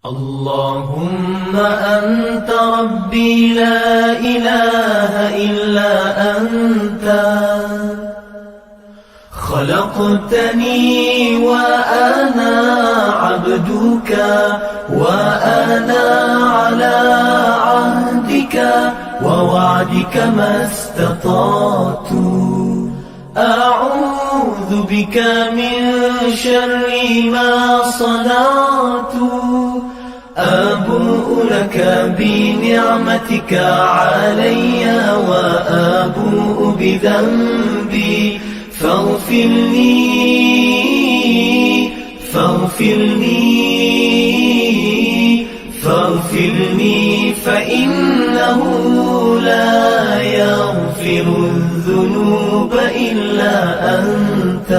اللهم أنت ربي لا إله إلا أنت خلقتني وأنا عبدك وأنا على عهدك ووعدك ما استطعت أعوذ بك من شر ما صنعت أبوء لك بنعمتك علي وأبوء بذنبي فاغفر لي فإنه لا يغفر الذنوب إلا أنت.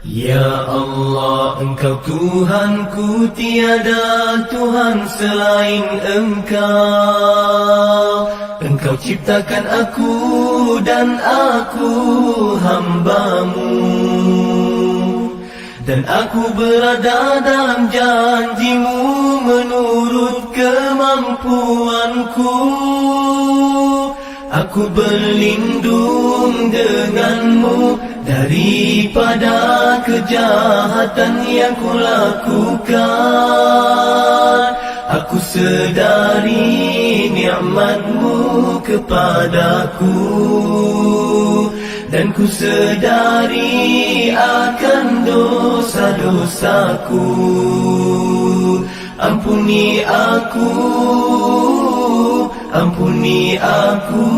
Ya Allah, Engkau Tuhanku, tiada Tuhan selain Engkau. Engkau ciptakan aku dan aku hamba-Mu, dan aku berada dalam janji-Mu menurut kemampuanku. Aku berlindung denganmu daripada kejahatan yang kulakukan. Aku sedari nikmat-Mu kepadaku, dan ku sedari akan dosa-dosaku. Ampuni aku, ampuni aku,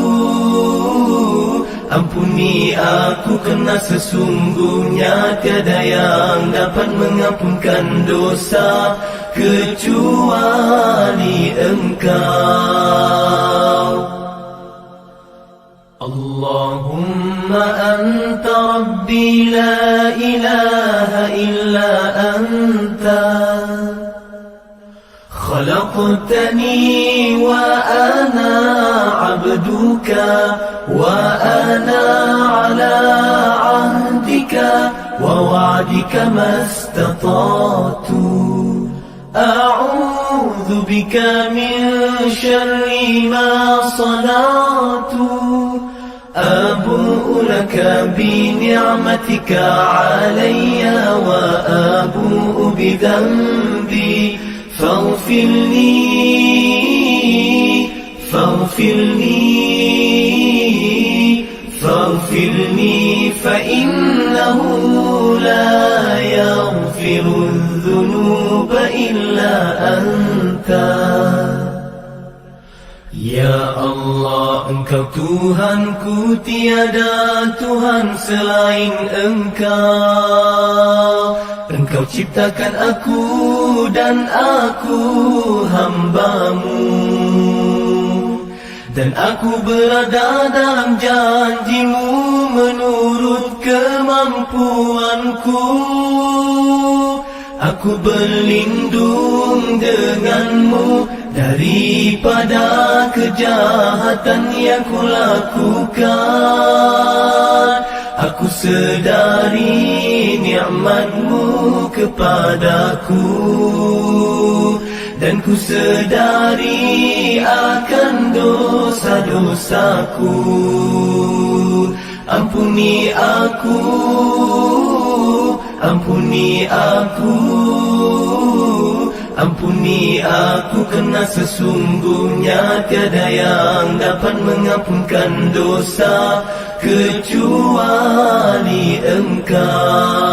ampuni aku, kerana sesungguhnya tiada yang dapat mengampunkan dosa kecuali Engkau. Allahumma anta rabbi la ilaha illa anta خلقتني وأنا عبدك وأنا على عهدك ووعدك ما استطعت أعوذ بك من شر ما صنعت أبوء لك بنعمتك علي وأبوء بذنبي فاغفر لي فإنه لا يغفر الذنوب إلا أنت. Ya Allah, Engkau Tuhanku, tiada Tuhan selain Engkau. Engkau ciptakan aku dan aku hamba-Mu, dan aku berada dalam janji-Mu menurut kemampuanku. Aku berlindung denganmu daripada kejahatan yang kulakukan. Aku sedari nikmat-Mu kepadaku, dan ku sedari akan dosa-dosaku. Ampuni aku, ampuni aku, ampuni aku, kerana sesungguhnya tiada yang dapat mengampunkan dosa kecuali Engkau.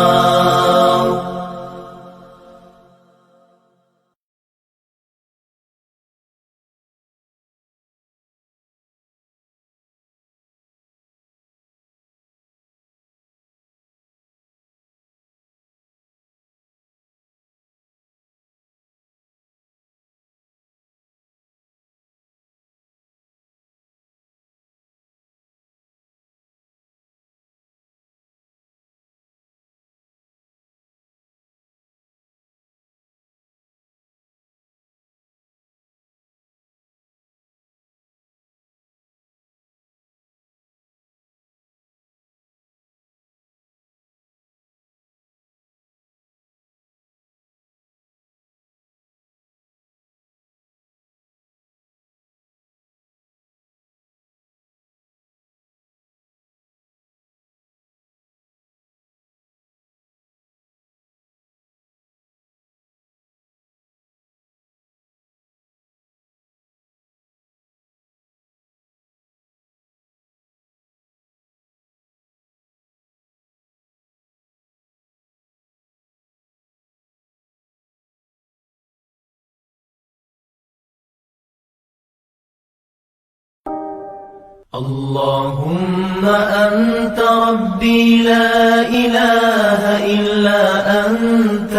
اللهم أنت ربي لا إله إلا أنت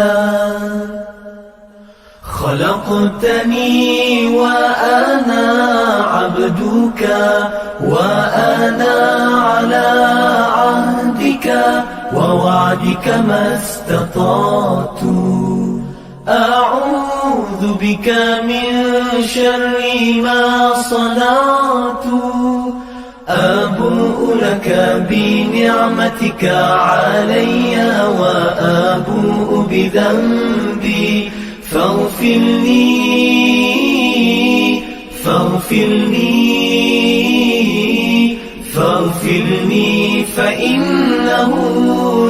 خلقتني وأنا عبدك وأنا على عهدك ووعدك ما استطعت أعوذ بك من شر ما صنعت أبوء لك بنعمتك علي وأبوء بذنبي فاغفر لي فإنه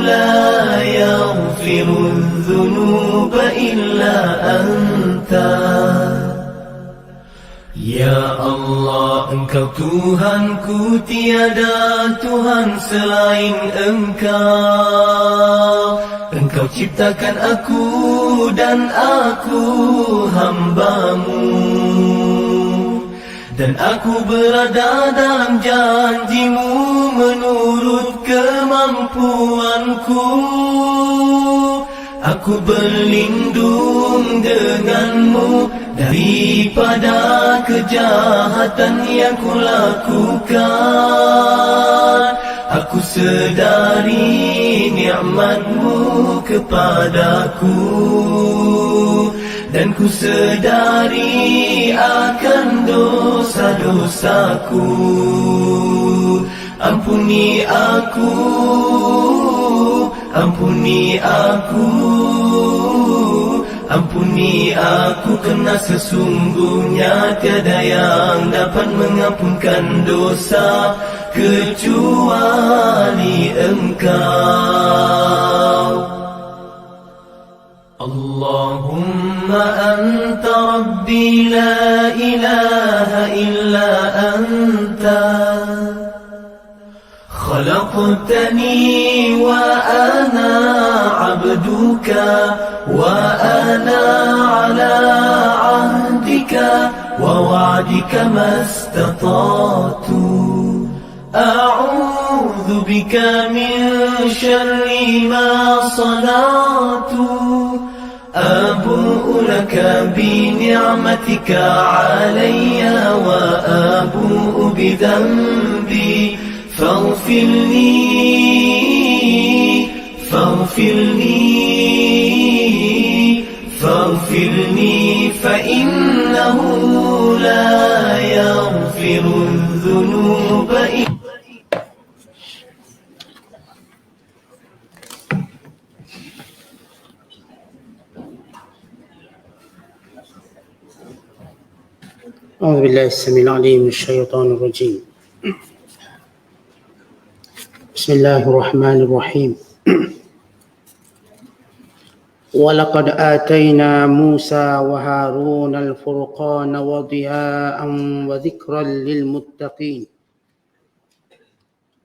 لا يغفر الذنوب إلا أنت. Ya Allah, Engkau Tuhanku, tiada Tuhan selain Engkau. Engkau ciptakan aku dan aku hamba-Mu, dan aku berada dalam janji-Mu menurut kemampuanku. Aku berlindung denganmu daripada kejahatan yang kulakukan. Aku sedari nikmat-Mu kepadaku, dan ku sedari akan dosa-dosaku. Ampuni aku, ampuni aku, ampuni aku, kerana sesungguhnya tiada yang dapat mengampunkan dosa kecuali Engkau. Allahumma anta rabbi la ilaha illa anta خلقتني وأنا عبدك وأنا على عهدك ووعدك ما استطعت أعوذ بك من شر ما صنعت أبوء لك بنعمتك علي وأبوء بذنبي فاغفر لي فإنه لا يغفر الذنوب إلا أعوذ بالله السميع العليم من الشيطان الرجيم. بسم الله الرحمن الرحيم. ولقد آتينا موسى وهارون الفرقان وضياء وذكرا للمتقين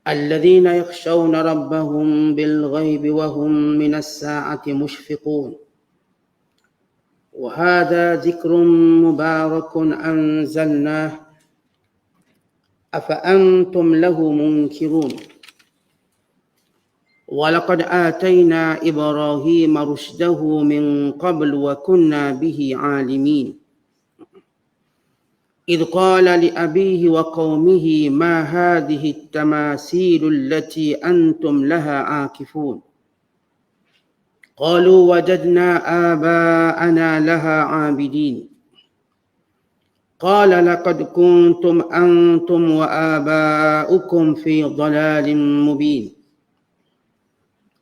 الذين يخشون ربهم بالغيب وهم من الساعة مشفقون. وهذا ذكر مبارك أنزلناه أفأنتم له منكرون. ولقد آتينا إبراهيم رشده من قبل وكنا به عالمين. إذ قال لأبيه وقومه ما هذه التماثيل التي أنتم لها عاكفون. قالوا وجدنا آباءنا لها عابدين. قال لقد كنتم أنتم وآباؤكم في ضلال مبين.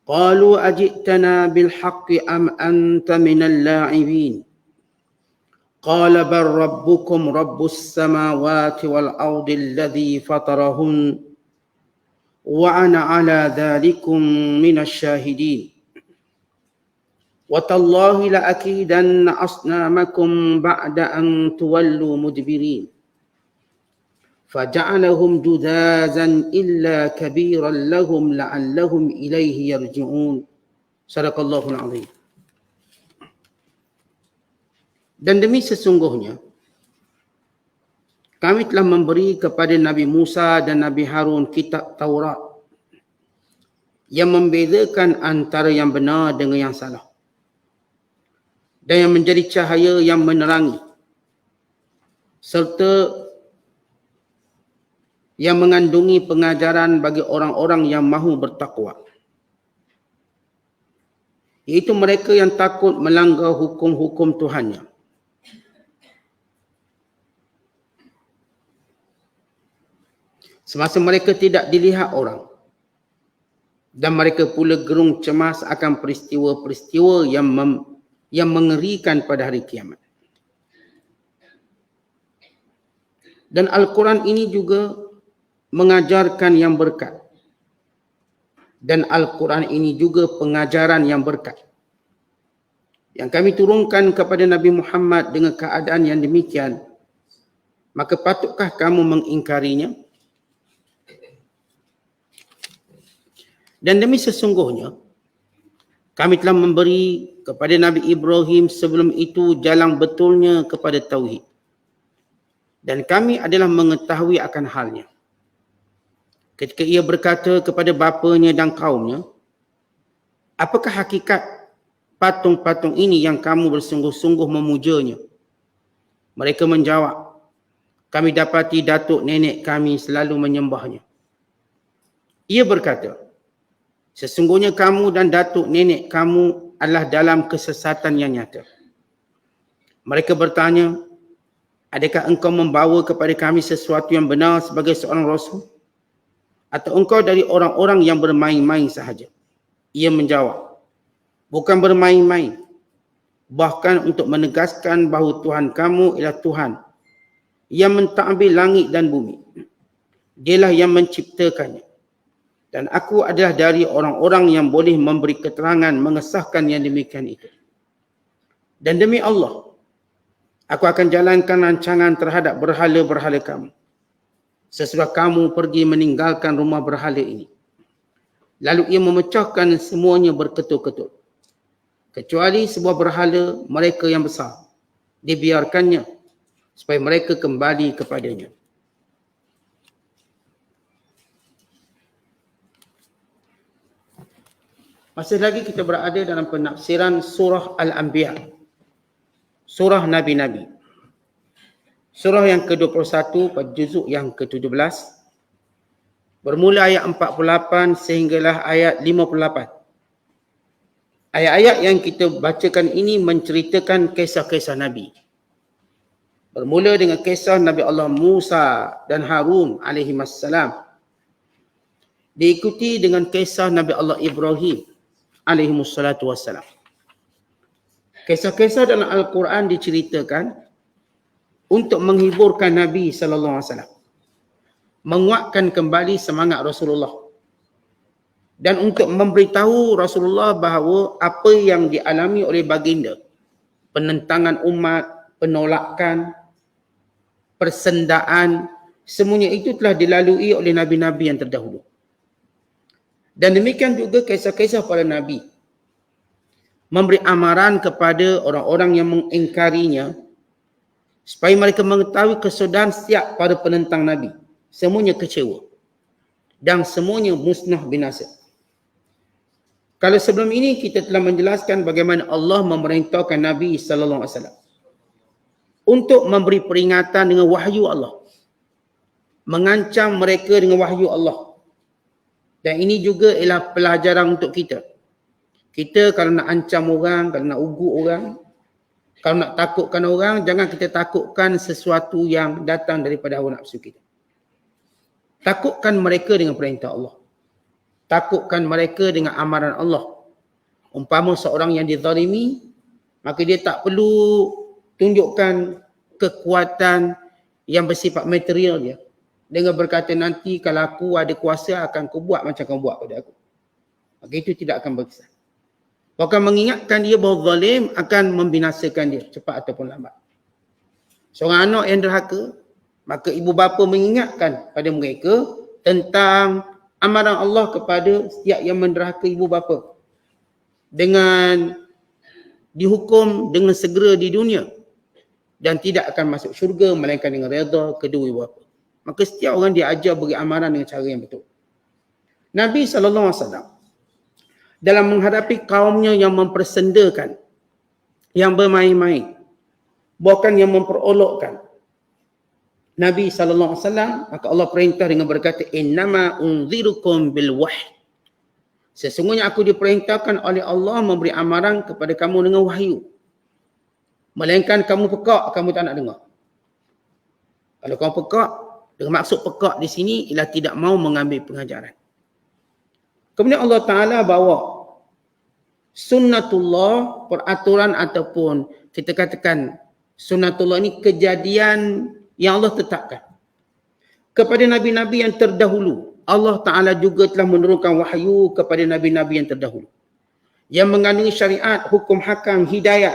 قالوا أجئتنا بالحق أم أنت من اللاعبين. قال بل ربكم رب السماوات والأرض الذي فطرهن وأنا على ذلكم من الشاهدين. وتالله لأكيدن أصنامكم بعد أن تولوا مدبرين. فجعلهم جذاذا إلا كبيرا لهم لعلهم إليه يرجعون. صدق Allahul Azim. Dan demi sesungguhnya kami telah memberi kepada Nabi Musa dan Nabi Harun kitab Taurat yang membezakan antara yang benar dengan yang salah dan yang menjadi cahaya yang menerangi serta yang mengandungi pengajaran bagi orang-orang yang mahu bertakwa, iaitu mereka yang takut melanggar hukum-hukum Tuhannya. Semasa mereka tidak dilihat orang, dan mereka pula gerung cemas akan peristiwa-peristiwa yang mengerikan pada hari kiamat. Dan Al-Quran ini juga mengajarkan yang berkat. Dan Al-Quran ini juga pengajaran yang berkat, yang kami turunkan kepada Nabi Muhammad dengan keadaan yang demikian, maka patutkah kamu mengingkarinya? Dan demi sesungguhnya, kami telah memberi kepada Nabi Ibrahim sebelum itu jalan betulnya kepada Tauhid. Dan kami adalah mengetahui akan halnya. Ketika ia berkata kepada bapanya dan kaumnya, apakah hakikat patung-patung ini yang kamu bersungguh-sungguh memujanya? Mereka menjawab, kami dapati datuk nenek kami selalu menyembahnya. Ia berkata, sesungguhnya kamu dan datuk nenek kamu adalah dalam kesesatan yang nyata. Mereka bertanya, adakah engkau membawa kepada kami sesuatu yang benar sebagai seorang rasul? Atau engkau dari orang-orang yang bermain-main sahaja? Ia menjawab, bukan bermain-main. Bahkan untuk menegaskan bahawa Tuhan kamu ialah Tuhan yang mentadbir langit dan bumi. Dialah yang menciptakannya. Dan aku adalah dari orang-orang yang boleh memberi keterangan mengesahkan yang demikian itu. Dan demi Allah, aku akan jalankan rancangan terhadap berhala-berhala kamu sesudah kamu pergi meninggalkan rumah berhala ini. Lalu ia memecahkan semuanya berketul-ketul, kecuali sebuah berhala mereka yang besar. Dibiarkannya supaya mereka kembali kepadanya. Masih lagi kita berada dalam penafsiran surah Al-Anbiya, surah Nabi-Nabi. Surah yang ke-21 pada juzuk yang ke-17, bermula ayat 48 sehinggalah ayat 58. Ayat-ayat yang kita bacakan ini menceritakan kisah-kisah Nabi. Bermula dengan kisah Nabi Allah Musa dan Harun alaihimassalam. Diikuti dengan kisah Nabi Allah Ibrahim alaihimussalatu wassalam. Kisah-kisah dalam Al-Quran diceritakan untuk menghiburkan Nabi sallallahu alaihi wasallam, menguatkan kembali semangat Rasulullah, dan untuk memberitahu Rasulullah bahawa apa yang dialami oleh baginda, penentangan umat, penolakan, persendaan, semuanya itu telah dilalui oleh nabi-nabi yang terdahulu. Dan demikian juga kisah-kisah para nabi, memberi amaran kepada orang-orang yang mengingkarinya supaya mereka mengetahui kesudahan setiap para penentang Nabi. Semuanya kecewa dan semuanya musnah binasa. Kalau sebelum ini kita telah menjelaskan bagaimana Allah memerintahkan Nabi sallallahu alaihi wasallam untuk memberi peringatan dengan wahyu Allah, mengancam mereka dengan wahyu Allah. Dan ini juga ialah pelajaran untuk kita. Kita kalau nak ancam orang, kalau nak ugut orang, kalau nak takutkan orang, jangan kita takutkan sesuatu yang datang daripada hawa nafsu kita. Takutkan mereka dengan perintah Allah. Takutkan mereka dengan amaran Allah. Umpama seorang yang dizalimi, maka dia tak perlu tunjukkan kekuatan yang bersifat material dia, dengan berkata nanti kalau aku ada kuasa akan kau buat macam kau buat pada aku. Maka itu tidak akan berkesan. Bahkan mengingatkan dia bahawa zalim akan membinasakan dia cepat ataupun lambat. Seorang anak yang derhaka, maka ibu bapa mengingatkan pada mereka tentang amaran Allah kepada setiap yang menderhaka ibu bapa, dengan dihukum dengan segera di dunia dan tidak akan masuk syurga melainkan dengan redha kedua ibu bapa. Maka setiap orang diajar beri amaran dengan cara yang betul. Nabi SAW dalam menghadapi kaumnya yang mempersendakan, yang bermain-main, bukan yang memperolokkan, Nabi SAW, maka Allah perintah dengan berkata, innama unzirukum bil wahyi. Sesungguhnya aku diperintahkan oleh Allah memberi amaran kepada kamu dengan wahyu. Melainkan kamu pekak, kamu tak nak dengar. Kalau kamu pekak, dengan maksud pekak di sini ialah tidak mau mengambil pengajaran. Kemudian Allah Ta'ala bawa sunnatullah, peraturan ataupun kita katakan sunnatullah ini kejadian yang Allah tetapkan. Kepada Nabi-Nabi yang terdahulu, Allah Ta'ala juga telah menurunkan wahyu kepada Nabi-Nabi yang terdahulu. Yang mengandungi syariat, hukum hakam, hidayat,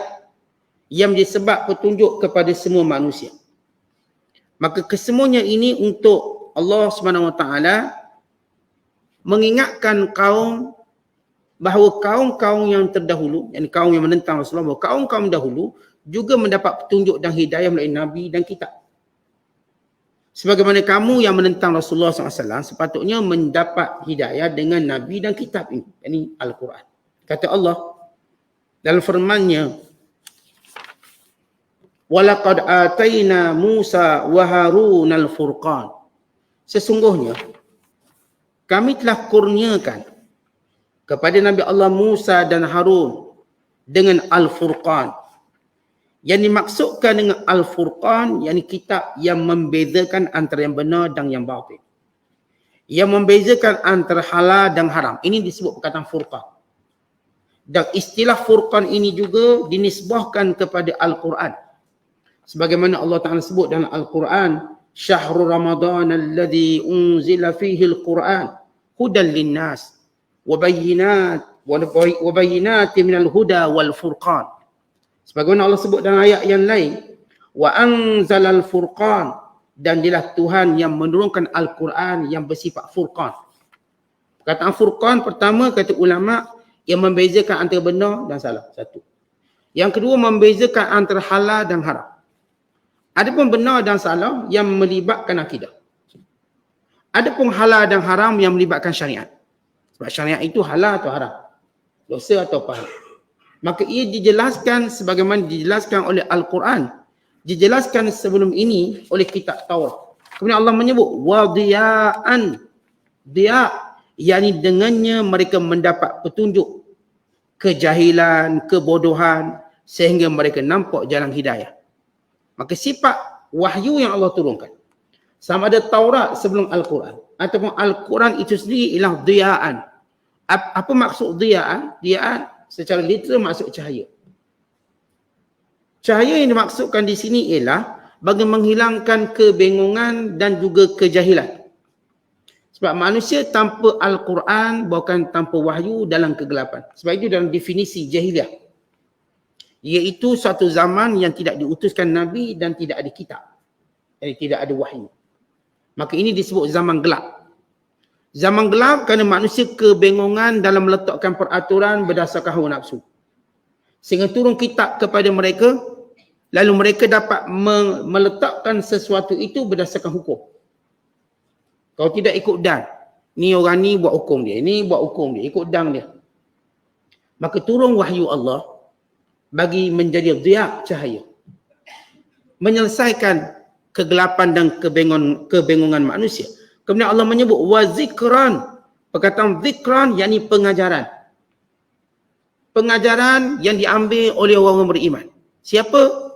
yang disebab petunjuk kepada semua manusia. Maka kesemuanya ini untuk Allah SWT mengingatkan kaum bahawa kaum-kaum yang terdahulu, yang kaum yang menentang Rasulullah, bahawa kaum-kaum dahulu juga mendapat petunjuk dan hidayah melalui Nabi dan kitab. Sebagaimana kamu yang menentang Rasulullah SAW sepatutnya mendapat hidayah dengan Nabi dan kitab ini, yakni Al-Quran. Kata Allah dalam firman-Nya, walaqad atayna Musa wa Harun al-Furqan. Sesungguhnya kami telah kurniakan kepada Nabi Allah Musa dan Harun dengan Al-Furqan. Yang dimaksudkan dengan Al-Furqan, yakni kitab yang membezakan antara yang benar dan yang batil. Yang membezakan antara halal dan haram. Ini disebut perkataan Furqan. Dan istilah Furqan ini juga dinisbahkan kepada Al-Quran. Sebagaimana Allah Ta'ala sebut dalam Al-Quran, Syahrul Ramadan alladhi unzila fihi al-Quran hudan linnas wa bayyinatin minal huda wal furqan. Sebagaimana Allah sebut dalam ayat yang lain, wa anzalal furqan, dan dialah Tuhan yang menurunkan Al-Quran yang bersifat furqan. Perkataan furqan pertama kata ulama yang membezakan antara benar dan salah, satu. Yang kedua membezakan antara halal dan haram. Adapun benar dan salah yang melibatkan akidah. Adapun halal dan haram yang melibatkan syariat. Sebab syariat itu halal atau haram, dosa atau pahala. Maka ia dijelaskan sebagaimana dijelaskan oleh Al-Quran, dijelaskan sebelum ini oleh kitab Taurat. Kemudian Allah menyebut wadiya'an, dia, yakni dengannya mereka mendapat petunjuk, kejahilan, kebodohan, sehingga mereka nampak jalan hidayah. Maka sifat wahyu yang Allah turunkan, sama ada Taurat sebelum Al-Quran ataupun Al-Quran itu sendiri ialah diya'an. Apa maksud diya'an? Diya'an secara literal maksud cahaya. Cahaya yang dimaksudkan di sini ialah bagi menghilangkan kebingungan dan juga kejahilan. Sebab manusia tanpa Al-Quran bukan tanpa wahyu dalam kegelapan. Sebab itu dalam definisi jahiliah, iaitu suatu zaman yang tidak diutuskan Nabi dan tidak ada kitab. Jadi tidak ada wahyu. Maka ini disebut zaman gelap. Zaman gelap kerana manusia kebingungan dalam meletakkan peraturan berdasarkan hawa nafsu. Sehingga turun kitab kepada mereka, lalu mereka dapat meletakkan sesuatu itu berdasarkan hukum. Kalau tidak ikut dan, ni orang ni buat hukum dia, ni buat hukum dia, ikut dan dia. Maka turun wahyu Allah bagi menjadi dhiya, cahaya, menyelesaikan kegelapan dan kebingungan manusia. Kemudian Allah menyebut wa zikran. Perkataan zikran yakni pengajaran. Pengajaran yang diambil oleh orang beriman. Siapa?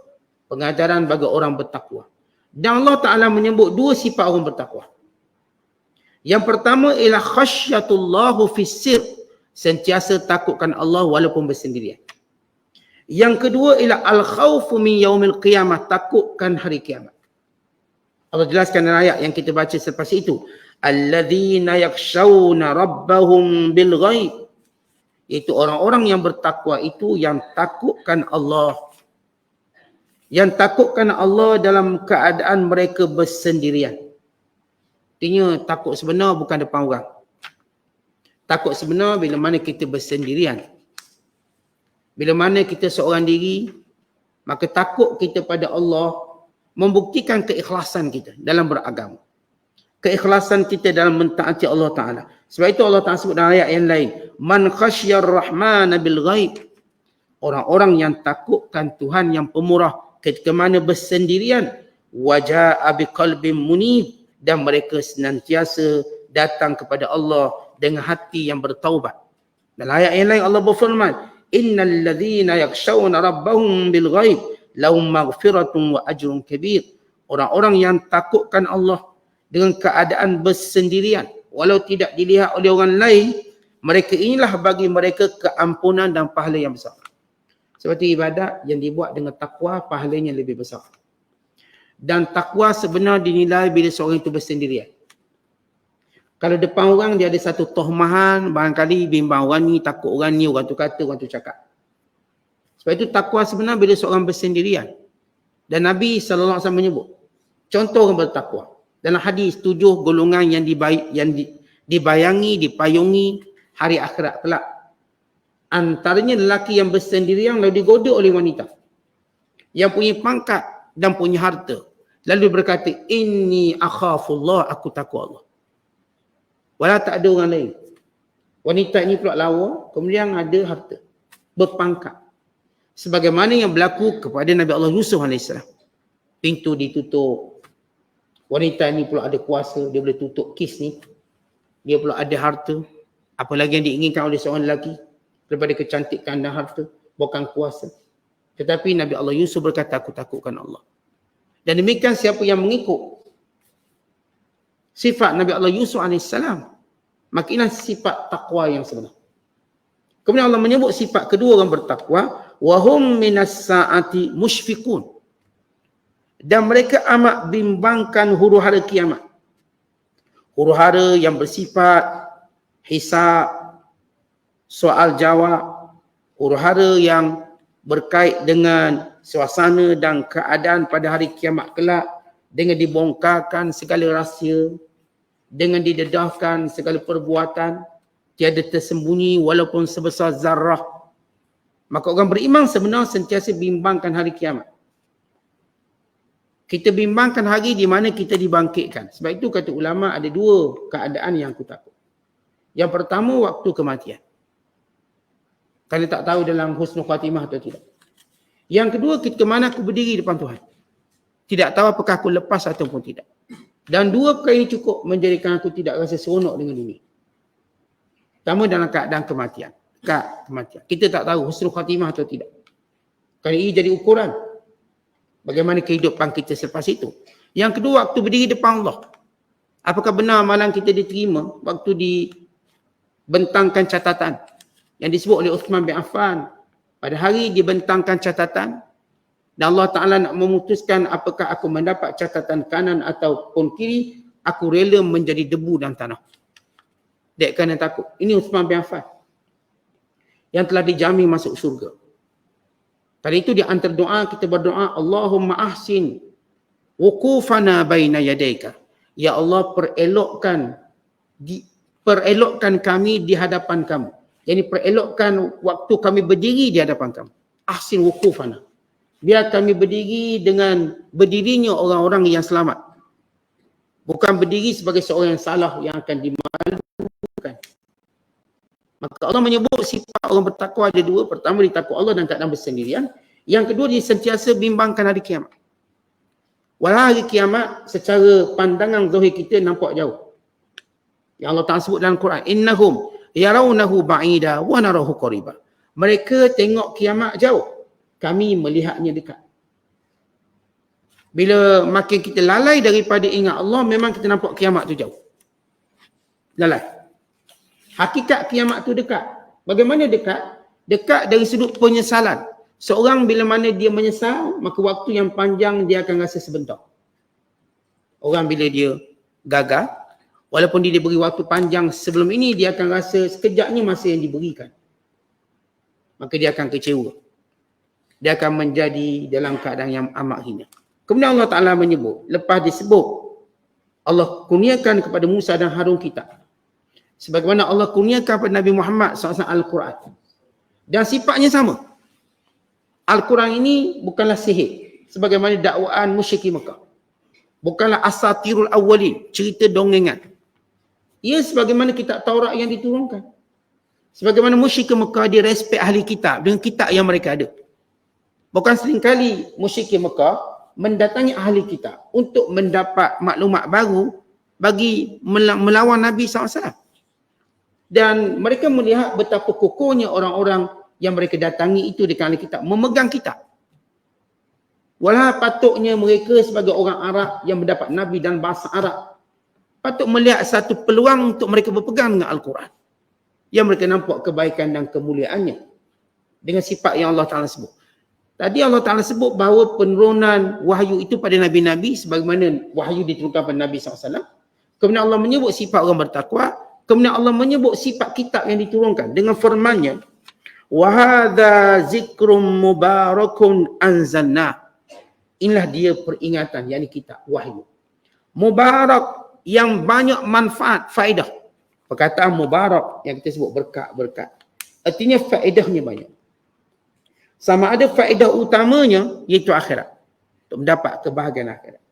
Pengajaran bagi orang bertakwa. Dan Allah Ta'ala menyebut dua sifat orang bertakwa. Yang pertama ialah khasyatullahu fis-sir, sentiasa takutkan Allah walaupun bersendirian. Yang kedua ialah al-khawfu min yaumil qiyamah, takutkan hari kiamat. Allah jelaskan dalam ayat yang kita baca selepas itu, alladzina yakshawna rabbahum bil ghaib, itu orang-orang yang bertakwa itu yang takutkan Allah. Yang takutkan Allah dalam keadaan mereka bersendirian. Artinya takut sebenar bukan depan orang. Takut sebenar bila mana kita bersendirian. Bila mana kita seorang diri, Maka takut kita pada Allah membuktikan keikhlasan kita dalam beragama. Keikhlasan kita dalam mentaati Allah Ta'ala. Sebab itu Allah Ta'ala sebut dalam ayat yang lain. Man khasyar rahmana bil ghaib. Orang-orang yang takutkan Tuhan yang pemurah ketika mana bersendirian. Waja'a biqalbin munib. Dan mereka senantiasa datang kepada Allah dengan hati yang bertaubat. Dalam ayat yang lain Allah berfirman. Innal ladhina yakshawna rabbahum bil ghaib. Lahum maghfiratun wa ajrun kabir. Orang-orang yang takutkan Allah dengan keadaan bersendirian, walau tidak dilihat oleh orang lain, mereka inilah bagi mereka keampunan dan pahala yang besar. Seperti ibadat yang dibuat dengan takwa, pahalanya lebih besar. Dan takwa sebenar dinilai bila seorang itu bersendirian. Kalau depan orang dia ada satu tohmahan, barangkali bimbang orang ni, takut orang ni, orang tu kata, orang tu cakap. Sebab itu takwa sebenar bila seorang bersendirian. Dan Nabi SAW menyebut, contoh orang bertakwa. Dalam hadis 7 golongan yang dibayangi, dipayungi hari akhirat kelak. Antaranya lelaki yang bersendirian lalu digoda oleh wanita. Yang punya pangkat dan punya harta. Lalu berkata, inni akhafullah, aku takut Allah. Walau tak ada orang lain. Wanita ini pula lawa, kemudian ada harta. Berpangkat. Sebagaimana yang berlaku kepada Nabi Allah Yusuf AS. Pintu ditutup. Wanita ni pula ada kuasa, dia boleh tutup kes ni. Dia pula ada harta. Apalagi yang diinginkan oleh seorang lelaki daripada kecantikan dan harta, bukan kuasa. Tetapi Nabi Allah Yusuf berkata, aku takutkan Allah. Dan demikian siapa yang mengikut sifat Nabi Allah Yusuf AS, maka inilah sifat takwa yang sebenar. Kemudian Allah menyebut sifat kedua orang bertakwa, wahum minas saati musyfiqun. Dan mereka amat bimbangkan huru-hara kiamat. Huru-hara yang bersifat hisab, soal jawab, huru-hara yang berkait dengan suasana dan keadaan pada hari kiamat kelak, dengan dibongkarkan segala rahsia, dengan didedahkan segala perbuatan, tiada tersembunyi walaupun sebesar zarrah. Maka orang beriman sebenar sentiasa bimbangkan hari kiamat. Kita bimbangkan hari di mana kita dibangkitkan. Sebab itu kata ulama ada dua keadaan yang aku takut. Yang pertama waktu kematian. Kalau tak tahu dalam husnul khatimah atau tidak. Yang kedua ketika mana aku berdiri depan Tuhan. Tidak tahu apakah aku lepas ataupun tidak. Dan dua perkara ini cukup menjadikan aku tidak rasa seronok dengan ini. Pertama dalam keadaan kematian. Kita tak tahu husnul khatimah atau tidak. Kalau ini jadi ukuran bagaimana kehidupan kita selepas itu. Yang kedua, waktu berdiri depan Allah. Apakah benar amalan kita diterima waktu dibentangkan catatan yang disebut oleh Uthman bin Affan. Pada hari dibentangkan catatan dan Allah Ta'ala nak memutuskan apakah aku mendapat catatan kanan ataupun kiri, aku rela menjadi debu dan tanah. Dek kerana takut. Ini Uthman bin Affan yang telah dijamin masuk syurga. Tadi itu di antara doa kita berdoa, Allahumma ahsin wukufana baina yadaika. Ya Allah perelokkan kami di hadapan kamu. Jadi perelokkan waktu kami berdiri di hadapan kamu. Ahsin wukufana. Biar kami berdiri dengan berdirinya orang-orang yang selamat. Bukan berdiri sebagai seorang yang salah yang akan dimalukan. Maka Allah menyebut sifat orang bertakwa ada dua. Pertama, dia takut Allah dan keadaan bersendirian. Yang kedua, dia sentiasa bimbangkan hari kiamat. Walau hari kiamat secara pandangan zahir kita nampak jauh. Yang Allah Ta'ala sebut dalam Quran, innahum yarawnahu ba'ida wa narahu qariba. Mereka tengok kiamat jauh, kami melihatnya dekat. Bila makin kita lalai daripada ingat Allah, memang kita nampak kiamat tu jauh. Lalai. Hakikat kiamat tu dekat. Bagaimana dekat? Dekat dari sudut penyesalan. Seorang bila mana dia menyesal, maka waktu yang panjang dia akan rasa sebentar. Orang bila dia gagal, walaupun dia diberi waktu panjang sebelum ini, dia akan rasa sekejapnya masa yang diberikan. Maka dia akan kecewa. Dia akan menjadi dalam keadaan yang amat hina. Kemudian Allah Ta'ala menyebut, lepas disebut, Allah kurniakan kepada Musa dan Harun kitab. Sebagaimana Allah kurniakan kepada Nabi Muhammad SAW Al-Quran. Dan sifatnya sama. Al-Quran ini bukanlah sihir sebagaimana dakwaan musyrikin Mekah. Bukanlah asatirul awwalin, cerita dongengan. Ia sebagaimana kitab Taurat yang diturunkan. Sebagaimana musyrikin Mekah dia respect ahli kitab dengan kitab yang mereka ada. Bukan seringkali musyrikin Mekah mendatangi ahli kitab untuk mendapat maklumat baru bagi melawan Nabi SAW. Dan mereka melihat betapa kokohnya orang-orang yang mereka datangi itu di kalangan kitab, memegang kitab. Walau patutnya mereka sebagai orang Arab yang mendapat Nabi dan bahasa Arab, patut melihat satu peluang untuk mereka berpegang dengan Al-Quran. Yang mereka nampak kebaikan dan kemuliaannya. Dengan sifat yang Allah Ta'ala sebut. Tadi Allah Ta'ala sebut bahawa penurunan wahyu itu pada Nabi-Nabi sebagaimana wahyu diturunkan pada Nabi SAW. Kemudian Allah menyebut sifat orang bertakwa. Kemudian Allah menyebut sifat kitab yang diturunkan dengan firman-Nya. وَهَذَا ذِكْرٌ مُبَارَكٌ أَنزَلْنَا. Inilah dia peringatan, yakni kitab, wahyu. Mubarak, yang banyak manfaat, faedah. Perkataan mubarak yang kita sebut berkat-berkat. Artinya faedahnya banyak. Sama ada faedah utamanya, iaitu akhirat. Untuk mendapat kebahagiaan akhirat.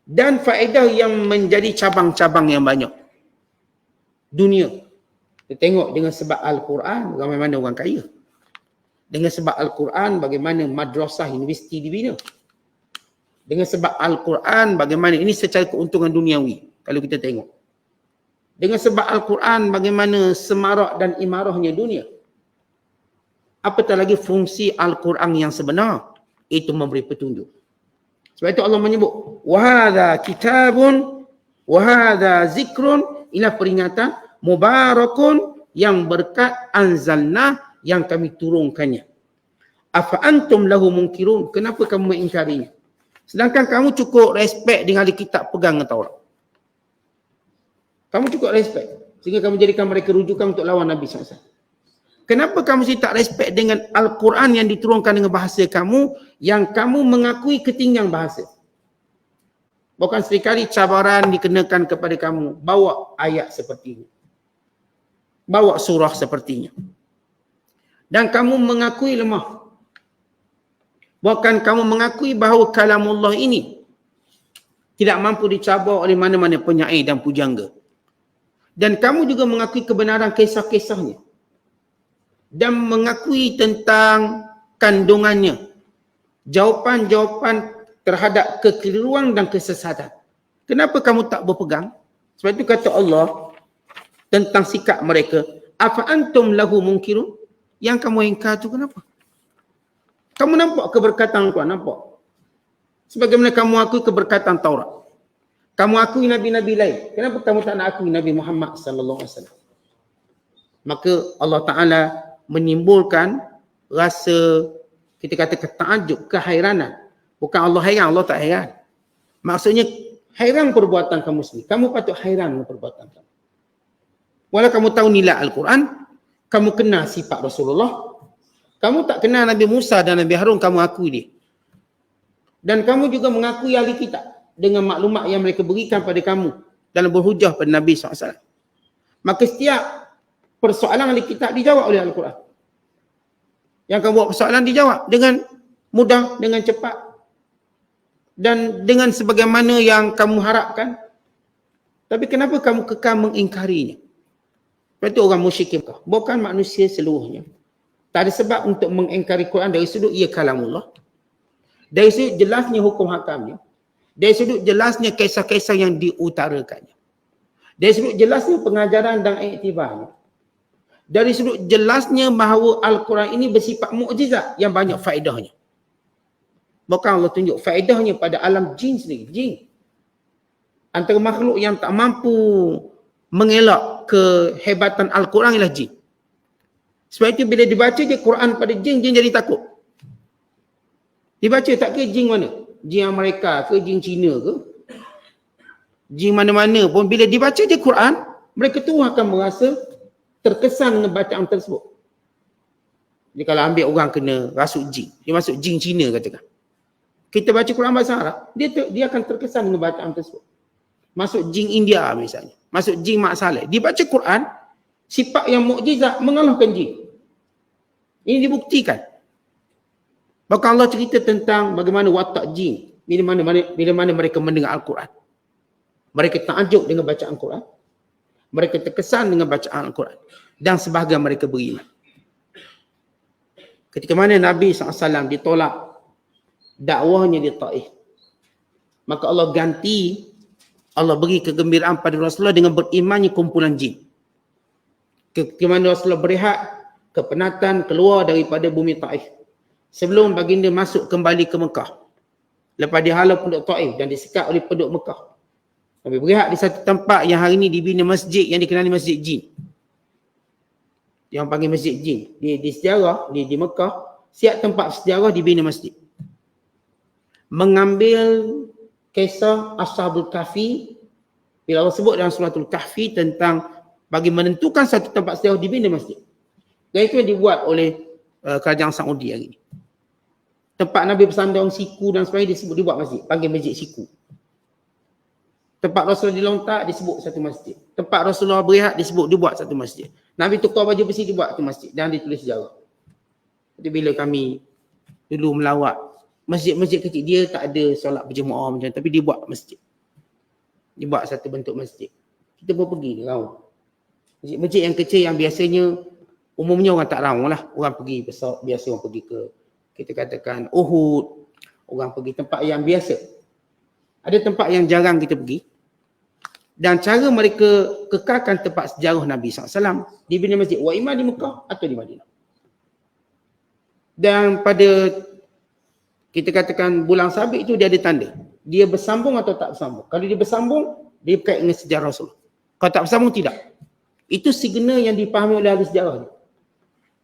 Dan faedah yang menjadi cabang-cabang yang banyak. Dunia. Kita tengok dengan sebab Al-Quran, bagaimana orang kaya. Dengan sebab Al-Quran, bagaimana madrasah, universiti dibina. Dengan sebab Al-Quran, bagaimana ini secara keuntungan duniawi. Kalau kita tengok. Dengan sebab Al-Quran, bagaimana semarak dan imarahnya dunia. Apatah lagi fungsi Al-Quran yang sebenar. Itu memberi petunjuk. Sebab itu Allah menyebut. وَهَذَا كِتَابٌ وَهَذَا ذِكْرٌ. Inilah peringatan. Mubarakun, yang berkat, anzalna, yang kami turunkannya. Afa antum lahu munkirun. Kenapa kamu mengingkarinya? Sedangkan kamu cukup respect dengan ahli kitab pegang dengan Taurat. Kamu cukup respect. Sehingga kamu jadikan mereka rujukan untuk lawan Nabi SAW. Kenapa kamu tak respect dengan Al-Quran yang diturunkan dengan bahasa kamu, yang kamu mengakui ketinggian bahasa? Bukan sekali cabaran dikenakan kepada kamu. Bawa ayat seperti ini. Bawa surah sepertinya. Dan kamu mengakui lemah. Bahkan kamu mengakui bahawa kalamullah ini tidak mampu dicabar oleh mana-mana penyair dan pujangga. Dan kamu juga mengakui kebenaran kisah-kisahnya. Dan mengakui tentang kandungannya. Jawapan-jawapan terhadap kekeliruan dan kesesatan. Kenapa kamu tak berpegang? Sebab itu kata Allah tentang sikap mereka. Afa antum lahu munkirun? Yang kamu ingkar tu kenapa? Kamu nampak keberkatan Al-Quran, nampak. Sebagaimana kamu akui keberkatan Taurat. Kamu akui Nabi-Nabi lain. Kenapa kamu tak nak akui Nabi Muhammad sallallahu alaihi wasallam? Maka Allah Ta'ala menimbulkan rasa, kita kata ta'ajub, kehairanan. Bukan Allah hairan, Allah tak hairan. Maksudnya, hairan perbuatan kamu sendiri. Kamu patut hairan dengan perbuatan kamu. Walau kamu tahu nilai Al-Quran, kamu kenal sifat Rasulullah, kamu tak kenal Nabi Musa dan Nabi Harun, kamu akui dia. Dan kamu juga mengakui ahli kitab dengan maklumat yang mereka berikan pada kamu dalam berhujah pada Nabi SAW. Maka setiap persoalan ahli kitab dijawab oleh Al-Quran. Yang kamu buat persoalan dijawab dengan mudah, dengan cepat. Dan dengan sebagaimana yang kamu harapkan. Tapi kenapa kamu kekal mengingkarinya? Sebab itu orang musyrikin, bukan manusia seluruhnya. Tak ada sebab untuk mengingkari Quran dari sudut ia kalamullah. Dari sudut jelasnya hukum hakamnya. Dari sudut jelasnya kisah-kisah yang diutarakannya. Dari sudut jelasnya pengajaran dan iktibarnya. Dari sudut jelasnya bahawa Al-Quran ini bersifat mukjizat yang banyak faedahnya. Bukan Allah tunjuk faedahnya pada alam jin sendiri. Jin. Antara makhluk yang tak mampu mengelak kehebatan Al-Quran ialah jin. Sebab itu bila dibaca je Quran pada jin, jin jadi takut. Dibaca tak ke jin mana? Jin Amerika ke, jin Cina ke? Jin mana-mana pun bila dibaca je Quran, mereka tu akan merasa terkesan dengan bacaan tersebut. Jadi kalau ambil orang kena rasuk jin, dia masuk jin Cina katakan. Kita baca Quran bahasa Arab, dia akan terkesan dengan bacaan tersebut. Masuk jin India misalnya, masuk jin Mak Saleh. Dibaca Quran, sifat yang mukjizat mengalahkan jin. Ini dibuktikan. Bahkan Allah cerita tentang bagaimana watak jin bila mana mereka mendengar Al-Quran. Mereka takjub dengan bacaan Al-Quran. Mereka terkesan dengan bacaan Al-Quran. Dan sebahagian mereka beriman. Ketika mana Nabi SAW ditolak dakwahnya di Taif, maka Allah ganti, Allah beri kegembiraan pada Rasulullah dengan berimannya kumpulan jin. Ketika mana Rasulullah berehat, kepenatan keluar daripada bumi Taif. Sebelum baginda masuk kembali ke Mekah. Lepas dihalau penduduk Taif dan disekat oleh penduduk Mekah. Nabi berehat di satu tempat yang hari ini dibina masjid yang dikenali Masjid Jin. Yang panggil Masjid Jin. Di sejarah, di Mekah, setiap tempat sejarah dibina masjid. Mengambil kisah Ashabul Kahfi, bila Allah sebut dalam suratul Kahfi tentang bagi menentukan satu tempat sejarah dibina masjid. Dan itu yang dibuat oleh kerajaan Saudi hari ini. Tempat Nabi bersandar siku dan sebagainya disebut dibuat masjid, panggil Masjid Siku. Tempat Rasulullah dilontak disebut satu masjid. Tempat Rasulullah berehat disebut dibuat satu masjid. Nabi tukar baju besi dibuat satu masjid dan ditulis sejarah. Jadi bila kami dulu melawat masjid-masjid kecil, dia tak ada solat berjemaah macam, tapi dia buat masjid. Dia buat satu bentuk masjid. Kita pun pergi raung. Masjid-masjid yang kecil yang biasanya umumnya orang tak raung lah. Orang pergi besar, biasa orang pergi ke, kita katakan Uhud. Orang pergi tempat yang biasa. Ada tempat yang jarang kita pergi. Dan cara mereka kekalkan tempat sejarah Nabi SAW, dibina masjid wa imam di Mekah atau di Madinah. Dan pada kita katakan bulan sabit itu dia ada tanda. Dia bersambung atau tak bersambung. Kalau dia bersambung, dia berkait dengan sejarah Rasul. Kalau tak bersambung, tidak. Itu signal yang dipahami oleh ahli sejarah.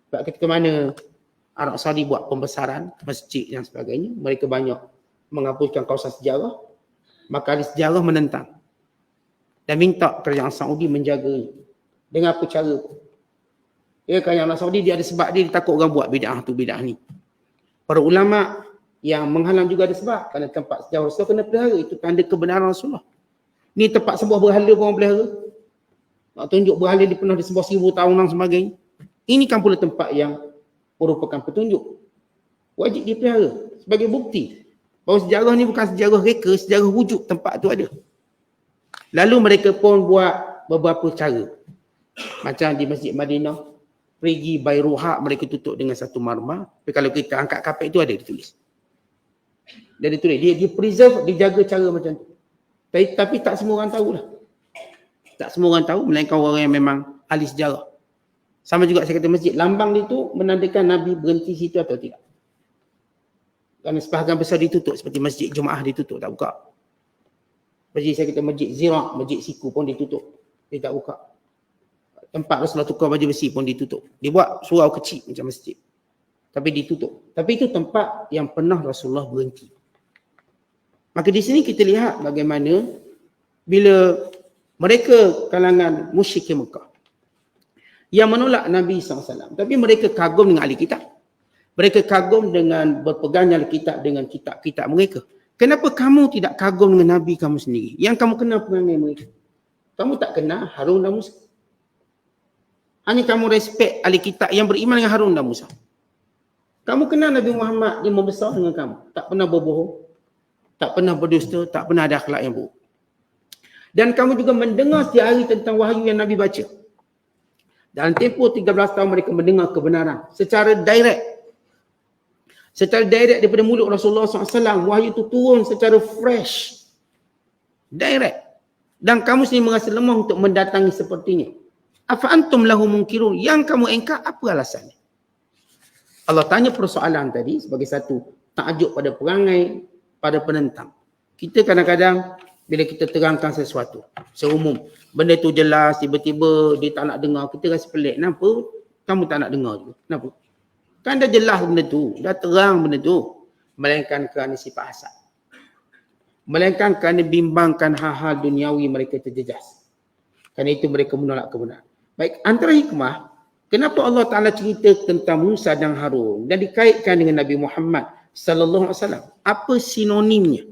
Sebab ketika mana Arab Saudi buat pembesaran masjid dan sebagainya, mereka banyak menghapuskan kawasan sejarah, maka ahli sejarah menentang dan minta kerajaan Saudi menjaga dengan apa cara pun. Ya, kerajaan Saudi dia ada sebab dia takut orang buat bid'ah tu bid'ah ni. Para ulama yang menghalang juga ada sebab, kerana tempat sejarah Rasulullah kena pelihara, itu tanda kebenaran Rasulullah. Ni tempat sebuah berhala pun orang pelihara. Nak tunjuk berhala dia pernah disembah 1000 tahun dan sebagainya. Ini kan pula tempat yang merupakan petunjuk. Wajib dipelihara sebagai bukti bahawa sejarah ni bukan sejarah reka, sejarah wujud tempat tu ada. Lalu mereka pun buat beberapa cara. Macam di Masjid Madinah, perigi Bayruha mereka tutup dengan satu marmar. Tapi kalau kita angkat kapet tu ada ditulis. Dia ditulis, dia preserve, dia jaga cara macam tu. Tapi tak semua orang tahulah. Tak semua orang tahu, melainkan orang yang memang ahli sejarah. Sama juga saya kata masjid, lambang dia tu menandakan Nabi berhenti situ atau tidak. Kerana sebahagian besar ditutup, seperti Masjid Jumaah ditutup, tak buka. Masjid saya kata Masjid Zirak, Masjid Siku pun ditutup, dia tak buka. Tempat Rasulullah tukar baju besi pun ditutup. Dia buat surau kecil macam masjid, tapi ditutup. Tapi itu tempat yang pernah Rasulullah berhenti. Maka di sini kita lihat bagaimana bila mereka kalangan musyrikin Mekah yang menolak Nabi SAW, tapi mereka kagum dengan ahli kitab. Mereka kagum dengan berpegangnya kitab dengan kitab-kitab mereka. Kenapa kamu tidak kagum dengan Nabi kamu sendiri? Yang kamu kenal perangai mereka. Kamu tak kenal Harun dan Musa. Hanya kamu respect ahli kitab yang beriman dengan Harun dan Musa. Kamu kenal Nabi Muhammad, dia membesar dengan kamu. Tak pernah berbohong, tak pernah berdusta, tak pernah ada akhlak yang buruk. Dan kamu juga mendengar setiap hari tentang wahyu yang Nabi baca. Dalam tempoh 13 tahun mereka mendengar kebenaran secara direct. Secara direct daripada mulut Rasulullah SAW, wahyu itu turun secara fresh. Direct. Dan kamu sendiri merasa lemah untuk mendatangi sepertinya. Afa antum lahu munkirun, yang kamu engkar apa alasannya? Allah tanya persoalan tadi sebagai satu takjub pada perangai, pada penentang. Kita kadang-kadang bila kita terangkan sesuatu seumum, benda tu jelas, tiba-tiba dia tak nak dengar, kita rasa pelik. Kenapa kamu tak nak dengar juga? Kenapa? Kan dah jelas benda tu, dah terang benda tu. Melainkan kerana sifat hasad. Melainkan kerana bimbangkan hal-hal duniawi mereka terjejas. Kerana itu mereka menolak kebenaran. Baik, antara hikmah, kenapa Allah Ta'ala cerita tentang Musa dan Harun dan dikaitkan dengan Nabi Muhammad sallallahu alaihi wasallam? Apa sinonimnya?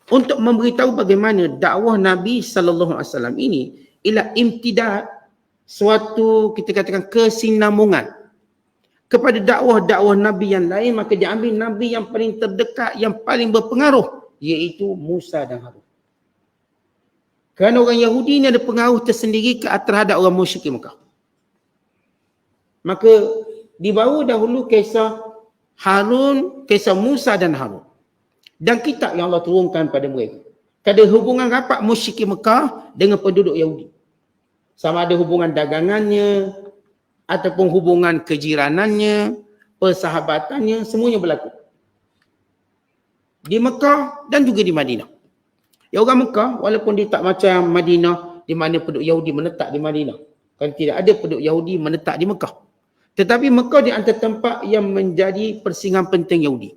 Untuk memberitahu bagaimana dakwah Nabi sallallahu alaihi wasallam ini ialah imtidad, suatu kita katakan kesinambungan kepada dakwah-dakwah Nabi yang lain, maka dia ambil Nabi yang paling terdekat, yang paling berpengaruh, iaitu Musa dan Harun. Kerana orang Yahudi ni ada pengaruh tersendiri terhadap orang musyrik Mekah. Maka dibawa dahulu kisah Harun, kisah Musa dan Harun. Dan kitab yang Allah turunkan pada mereka. Ada hubungan rapat musyrik Mekah dengan penduduk Yahudi. Sama ada hubungan dagangannya, ataupun hubungan kejiranannya, persahabatannya, semuanya berlaku. Di Mekah dan juga di Madinah. Ya, orang Mekah, walaupun dia tak macam Madinah, di mana penduduk Yahudi menetap di Madinah. Kan tidak ada penduduk Yahudi menetap di Mekah. Tetapi Mekah di antara tempat yang menjadi persinggahan penting Yahudi.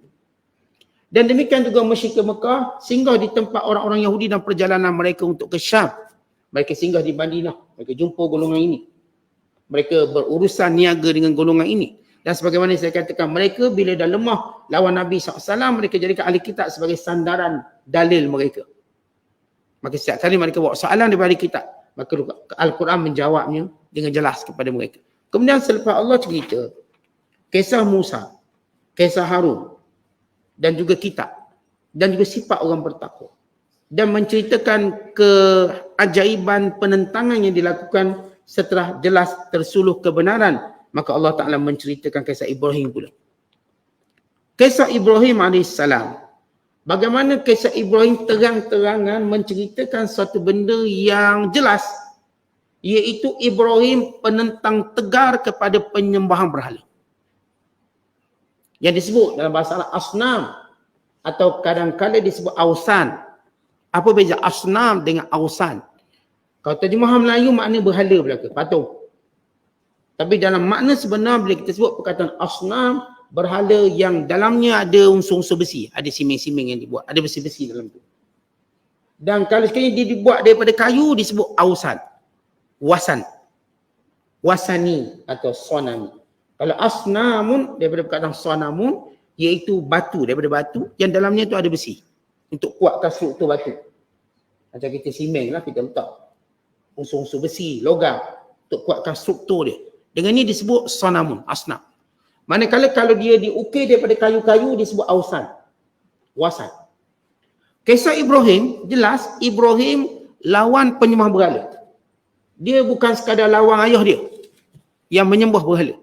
Dan demikian juga musyrik Mekah singgah di tempat orang-orang Yahudi dan perjalanan mereka untuk ke Syam. Mereka singgah di Madinah. Mereka jumpa golongan ini. Mereka berurusan niaga dengan golongan ini. Dan sebagaimana saya katakan, mereka bila dah lemah lawan Nabi SAW, mereka jadikan ahli kitab sebagai sandaran dalil mereka. Maka setiap kali mereka bawa soalan daripada kitab, maka Al-Quran menjawabnya dengan jelas kepada mereka. Kemudian selepas Allah cerita kisah Musa, kisah Harun dan juga kitab dan juga sifat orang bertakwa dan menceritakan keajaiban penentangan yang dilakukan setelah jelas tersuluh kebenaran, maka Allah Ta'ala menceritakan kisah Ibrahim pula. Kisah Ibrahim AS. Bagaimana kisah Ibrahim terang-terangan menceritakan satu benda yang jelas, iaitu Ibrahim penentang tegar kepada penyembahan berhala. Yang disebut dalam bahasa Arab asnam, atau kadang-kadang disebut ausan. Apa beza asnam dengan ausan? Kalau terjemahan Melayu makna berhala belaka, patung. Tapi dalam makna sebenar bila kita sebut perkataan asnam, berhala yang dalamnya ada unsur-unsur besi, ada siming-siming yang dibuat, ada besi-besi dalam tu. Dan kalau sekali dia dibuat daripada kayu disebut ausan, wasan, wasani atau sonami. Kalau asnamun daripada perkataan sonamun, iaitu batu, daripada batu yang dalamnya tu ada besi untuk kuatkan struktur batu. Macam kita siming lah, kita letak unsur-unsur besi, logam untuk kuatkan struktur dia. Dengan ni disebut sonamun, asnam. Manakala kalau dia diukir daripada kayu-kayu disebut ausan, wasan. Kisah Ibrahim, jelas Ibrahim lawan penyembah berhala. Dia bukan sekadar lawan ayah dia yang menyembah berhala,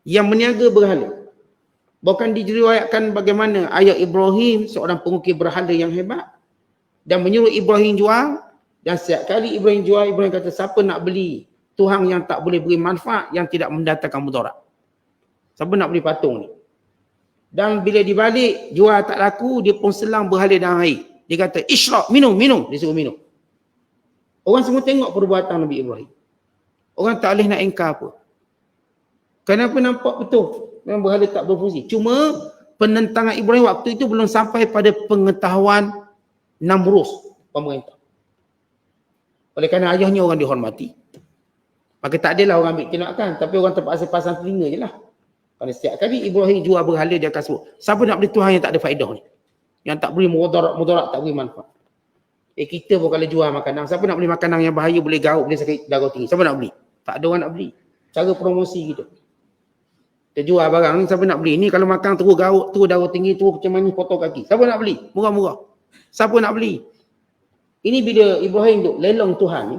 yang meniaga berhala. Bahkan diriwayatkan bagaimana ayah Ibrahim seorang pengukir berhala yang hebat dan menyuruh Ibrahim jual, dan setiap kali Ibrahim jual, Ibrahim kata, siapa nak beli Tuhan yang tak boleh beri manfaat, yang tidak mendatangkan mudarat? Siapa nak beli patung ni? Dan bila dibalik, jual tak laku, dia pun selang berhala dalam air. Dia kata, isyraq, minum. Dia suruh minum. Orang semua tengok perbuatan Nabi Ibrahim. Orang tak boleh nak engkar apa. Kenapa nampak betul? Memang berhala tak berfungsi. Cuma penentangan Ibrahim waktu itu belum sampai pada pengetahuan Namrus, pemerintah. Oleh kerana ayahnya orang dihormati, maka tak adalah orang ambil tindakan, tapi orang terpaksa pasang telinga je lah. Kerana setiap kali Ibrahim jual berhala, dia akan sebut, siapa nak beli Tuhan yang tak ada faedah ni? Yang tak beri mudarat, tak beri manfaat. Kita pun kalau jual makanan, siapa nak beli makanan yang bahaya, boleh garuk, boleh sakit darah tinggi? Siapa nak beli? Tak ada orang nak beli. Cara promosi gitu. Kita jual barang, siapa nak beli? Ni kalau makan terus garuk, terus darah tinggi, terus macam mana potong kaki. Siapa nak beli? Murah-murah. Siapa nak beli? Ini bila Ibrahim duk lelong Tuhan ni,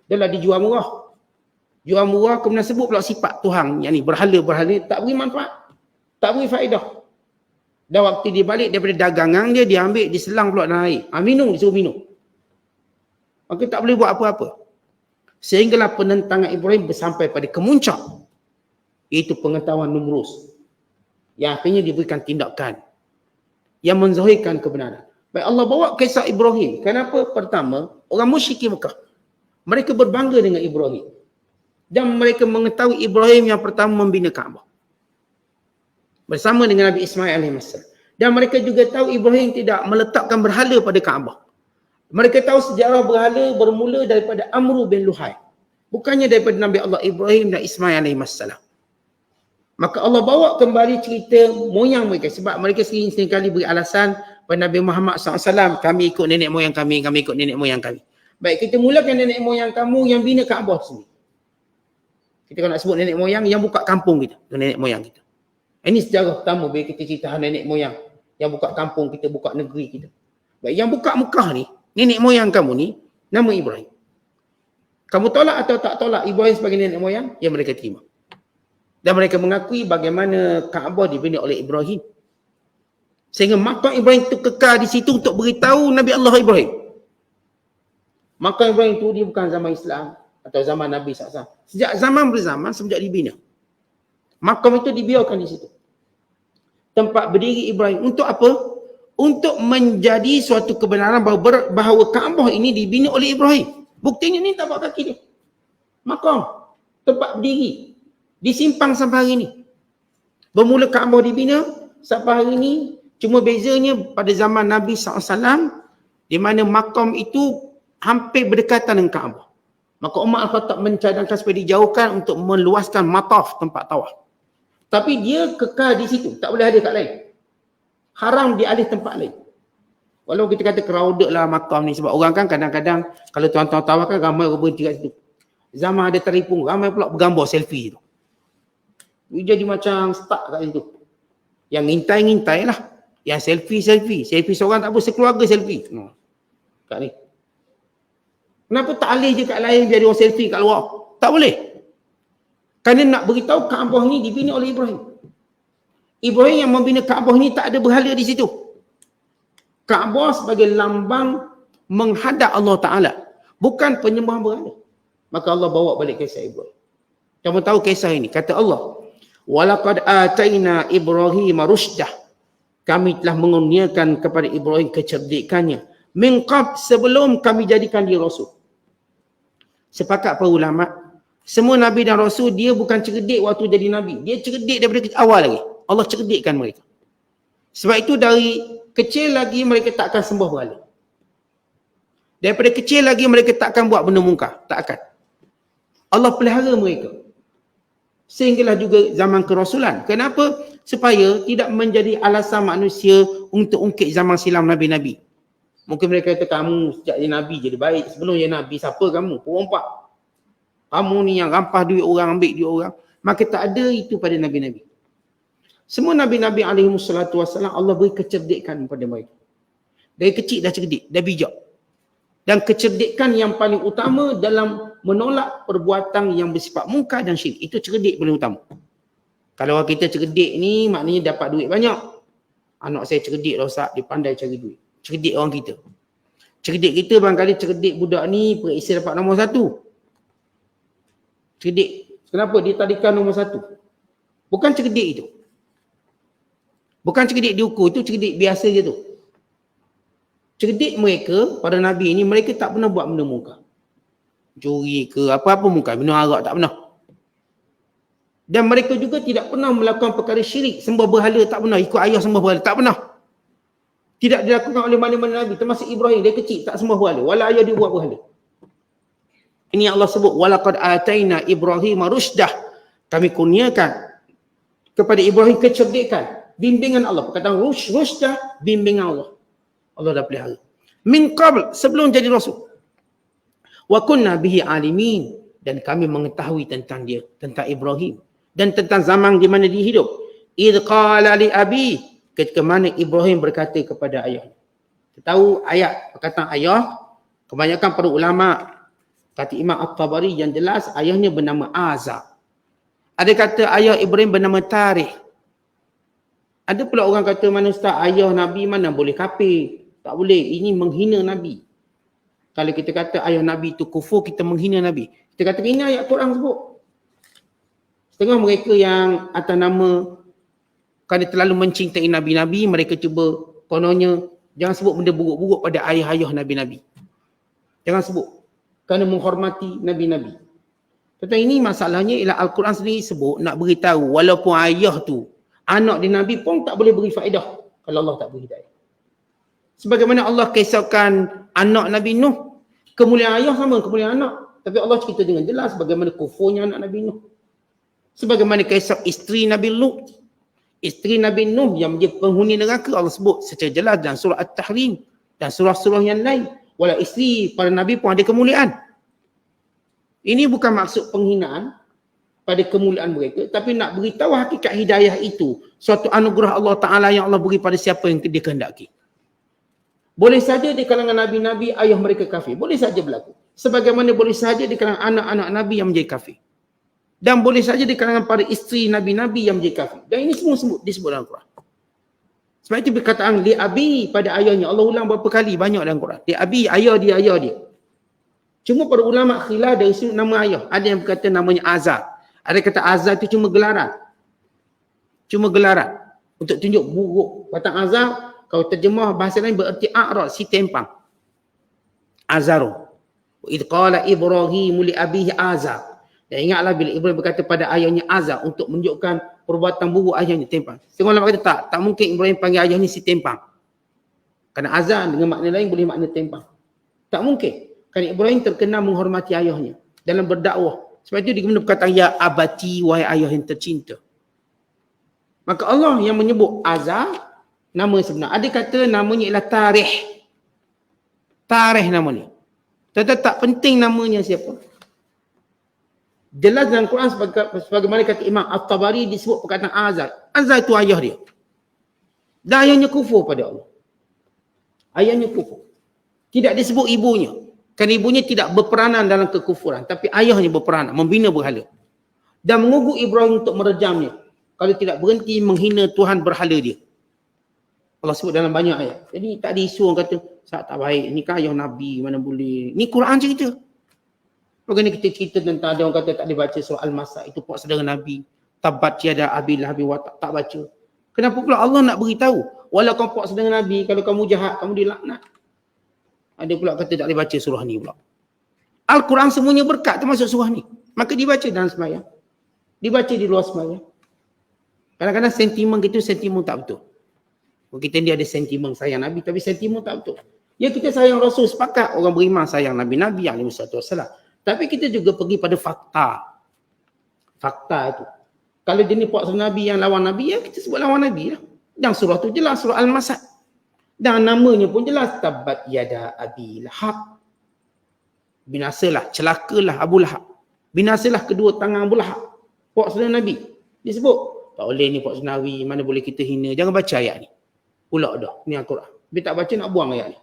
dia lah dijual murah. Jual murah, kemudian sebut pula sifat Tuhan yang ni, berhala-berhala tak beri manfaat, tak beri faedah. Dan waktu dia balik daripada dagangan dia, dia ambil, diselang pula dalam air. Minum, disuruh minum. Maka tak boleh buat apa-apa. Sehinggalah penentangan Ibrahim bersampai pada kemuncak, iaitu pengetahuan Namrus, yang akhirnya diberikan tindakan yang menzahirkan kebenaran. Baik, Allah bawa kisah Ibrahim. Kenapa? Pertama, orang musyrik Mekah, mereka berbangga dengan Ibrahim. Dan mereka mengetahui Ibrahim yang pertama membina Kaabah bersama dengan Nabi Ismail AS. Dan mereka juga tahu Ibrahim tidak meletakkan berhala pada Kaabah. Mereka tahu sejarah berhala bermula daripada Amru bin Luhai, bukannya daripada Nabi Allah Ibrahim dan Ismail AS. Maka Allah bawa kembali cerita moyang mereka, sebab mereka sering kali beri alasan pada Nabi Muhammad SAW, kami ikut nenek moyang kami ikut nenek moyang kami. Baik, kita mulakan nenek moyang kamu yang bina Kaabah sendiri. Kita kalau nak sebut nenek moyang yang buka kampung kita, nenek moyang kita. Ini sejarah pertama bila kita cerita nenek moyang yang buka kampung kita, buka negeri kita. Baik, yang buka Mekah ni, nenek moyang kamu ni, nama Ibrahim. Kamu tolak atau tak tolak Ibrahim sebagai nenek moyang? Yang mereka terima. Dan mereka mengakui bagaimana Kaabah dibina oleh Ibrahim. Sehingga makam Ibrahim itu kekal di situ untuk beritahu Nabi Allah Ibrahim. Makam Ibrahim itu dia bukan zaman Islam atau zaman Nabi SAW. Sejak zaman berzaman, sejak dibina. Makam itu dibiarkan di situ. Tempat berdiri Ibrahim. Untuk apa? Untuk menjadi suatu kebenaran bahawa Kaabah ini dibina oleh Ibrahim. Buktinya ni tapak kaki dia. Makam. Tempat berdiri. Disimpang sampai hari ini. Bermula Kaabah dibina sampai hari ini. Cuma bezanya pada zaman Nabi SAW, di mana makam itu hampir berdekatan dengan Kaabah. Maka Umar Al-Khattab mencadangkan supaya dijauhkan untuk meluaskan mataf tempat tawaf. Tapi dia kekal di situ. Tak boleh ada kat lain. Haram dialih tempat lain. Walau kita kata crowded lah makam ni. Sebab orang kan kadang-kadang kalau tuan-tuan tawaf kan ramai orang berhenti kat situ. Zaman ada teripung, ramai pula bergambar selfie tu. Dia jadi macam stuck kat situ. Yang ngintai-ngintai lah. Yang selfie. Selfie seorang tak apa, sekeluarga selfie. Kat ni. Kenapa tak alih je kat lain biar orang selfie kat luar? Tak boleh. Kerana nak beritahu Kaabah ni dibina oleh Ibrahim. Ibrahim yang membina Kaabah ni tak ada berhala di situ. Kaabah sebagai lambang menghadap Allah Ta'ala. Bukan penyembahan berhala. Maka Allah bawa balik kisah Ibrahim. Kamu tahu kisah ini. Kata Allah, وَلَقَدْ آتَيْنَا إِبْرَاهِيمَ رُشْدَهُ. Kami telah mengurniakan kepada Ibrahim kecerdikannya. Min qabl, sebelum kami jadikan dia Rasul. Sepakat para ulama, semua Nabi dan Rasul dia bukan cerdik waktu jadi Nabi. Dia cerdik daripada awal lagi. Allah cerdikkan mereka. Sebab itu dari kecil lagi mereka tak akan sembah berhala. Daripada kecil lagi mereka tak akan buat benda mungkar. Tak akan. Allah pelihara mereka. Sehinggalah juga zaman kerasulan. Kenapa? Supaya tidak menjadi alasan manusia untuk ungkit zaman silam Nabi-Nabi. Mungkin mereka kata kamu sejak jadi Nabi jadi baik. Sebelum jadi Nabi siapa kamu? Perompak. Kamu ni yang rampas duit orang, ambil duit orang. Maka tak ada itu pada Nabi-Nabi. Semua Nabi-Nabi SAW Allah beri kecerdikan kepada mereka. Dari kecil dah cerdik, dah bijak. Dan kecerdikan yang paling utama dalam menolak perbuatan yang bersifat mungkar dan syirik. Itu cerdik paling utama. Kalau kita cerdik ni maknanya dapat duit banyak. Anak saya cerdik lah Ustaz, dia pandai cari duit. Cerdik orang kita. Cerdik kita barangkali cerdik budak ni periksa dapat nombor 1. Cerdik. Kenapa dia tadikan nombor 1? Bukan cerdik itu. Bukan cerdik diukur, itu cerdik biasa je tu. Cerdik mereka, pada Nabi ni, mereka tak pernah buat benda mungkar. Curi ke, apa-apa mungkar, minum arak, tak pernah. Dan mereka juga tidak pernah melakukan perkara syirik, sembah berhala, tak pernah. Ikut ayah sembah berhala, tak pernah. Tidak dilakukan oleh mana-mana Nabi, termasuk Ibrahim, dia kecil, tak sembah berhala. Walau ayah dia buat berhala. Ini Allah sebut, وَلَقَدْ آتَيْنَا إِبْرَاهِيمَ رُشْدَهُ. Kami kurniakan kepada Ibrahim kecerdikan. Bimbingan Allah. Perkataan rushdah, bimbingan Allah. Allah dah pelihara. Min qabl, sebelum jadi Rasul. Wa kunna bihi alimin. Dan kami mengetahui tentang dia, tentang Ibrahim. Dan tentang zaman di mana dia hidup. Idh qala li abi. Ketika mana Ibrahim berkata kepada ayah. Kita tahu ayat, perkataan ayah. Kebanyakan para ulama, kata Imam At-Tabari yang jelas, ayahnya bernama Azar. Ada kata ayah Ibrahim bernama Tarikh. Ada pula orang kata, mana Ustaz, ayah Nabi mana boleh kafir. Tak boleh, ini menghina Nabi. Kalau kita kata ayah Nabi itu kufur, kita menghina Nabi. Kita kata ini ayat Quran sebut. Setengah mereka yang atas nama, kerana terlalu mencintai Nabi-Nabi, mereka cuba kononnya, jangan sebut benda buruk-buruk pada ayah-ayah Nabi-Nabi. Jangan sebut. Kerana menghormati Nabi-Nabi. Tetapi ini masalahnya ialah Al-Quran sendiri sebut, nak beritahu walaupun ayah tu, anak di Nabi pun tak boleh beri faedah kalau Allah tak beri hidayah. Sebagaimana Allah kisahkan anak Nabi Nuh, kemuliaan ayah sama kemuliaan anak. Tapi Allah cerita dengan jelas bagaimana kufurnya anak Nabi Nuh. Sebagaimana kisah isteri Nabi Lut. Isteri Nabi Nuh yang menjadi penghuni neraka, Allah sebut secara jelas dalam surah At-Tahrim dan surah-surah yang lain. Walau isteri para Nabi pun ada kemuliaan. Ini bukan maksud penghinaan. pada kemuliaan mereka, tapi nak beritahu hakikat hidayah itu suatu anugerah Allah Ta'ala yang Allah beri pada siapa yang dia kehendaki. Boleh saja di kalangan Nabi-Nabi ayah mereka kafir. Boleh saja berlaku. Sebagaimana boleh saja di kalangan anak-anak Nabi yang menjadi kafir. Dan boleh saja di kalangan para isteri Nabi-Nabi yang menjadi kafir. Dan ini semua disebut dalam Quran. Sebab itu perkataan li abi pada ayahnya. Allah ulang berapa kali banyak dalam Quran. Li abi, ayah dia. Cuma para ulama khilaf dari sudut nama ayah. Ada yang berkata namanya Azar. Ada kata Azar itu cuma gelaran. Untuk tunjuk buruk. Kata Azar, kalau terjemah bahasa lain bererti a'rad, si tempang. Azaru. Idh qala Ibrahim li abihi Azar. Dan ingatlah bila Ibrahim berkata pada ayahnya Azar untuk menunjukkan perbuatan buruk ayahnya tempang. Setengah ulama kata tak mungkin Ibrahim panggil ayahnya si tempang. Kerana Azar dengan makna lain boleh makna tempang. Tak mungkin. Kerana Ibrahim terkenal menghormati ayahnya dalam berdakwah. Sebab itu dia perkataan ya abati, wahai ayah yang tercinta. Maka Allah yang menyebut Azar nama sebenar. Ada kata namanya ialah Tarikh. Tarikh nama ni. Tetapi tak penting namanya siapa. Jelas dalam Quran sebagaimana kata Imam At-Tabari disebut perkataan Azar. Azar itu ayah dia. Dan ayahnya kufur pada Allah. Ayahnya kufur. Tidak disebut ibunya. Kerana ibunya tidak berperanan dalam kekufuran. Tapi ayahnya berperanan. Membina berhala. Dan mengugut Ibrahim untuk merejamnya. Kalau tidak berhenti menghina Tuhan berhala dia. Allah sebut dalam banyak ayat. Jadi tak ada isu orang kata, tak baik. Ini kan ayah Nabi, mana boleh. Ini Quran cerita. Bagaimana kita cerita tentang ada orang kata tak boleh baca surah Al-Masad. Itu puak saudara Nabi. Tabat tiada abil lahabi wa tak baca. Kenapa pula Allah nak beritahu? Walau kau puak saudara Nabi, kalau kamu jahat, kamu dilaknat. Ada pula kata tak boleh baca surah ni pula. Al-Quran semuanya berkat termasuk surah ni. Maka dibaca dalam sembahyang. Dibaca di luar sembahyang. Kadang-kadang sentimen kita sentimen tak betul. Kita ni ada sentimen sayang Nabi tapi sentimen tak betul. Ya kita sayang Rasul, sepakat orang beriman sayang Nabi-Nabi alaihi wassalam. Tapi kita juga pergi pada fakta. Fakta itu. Kalau jenis puak Nabi yang lawan Nabi, ya kita sebut lawan Nabi lah. Dan surah tu jelas, surah Al-Masad. Dan namanya pun jelas, tabat yada Abi Lahab. Binasalah, celakalah Abu Lahab. Binasalah kedua tangan Abu Lahab. Puak Nabi. Disebut. Tak boleh ni puak Nabi, mana boleh kita hina. Jangan baca ayat ni. Pulak dah. Ni Al-Quran. Tapi tak baca nak buang ayat ni.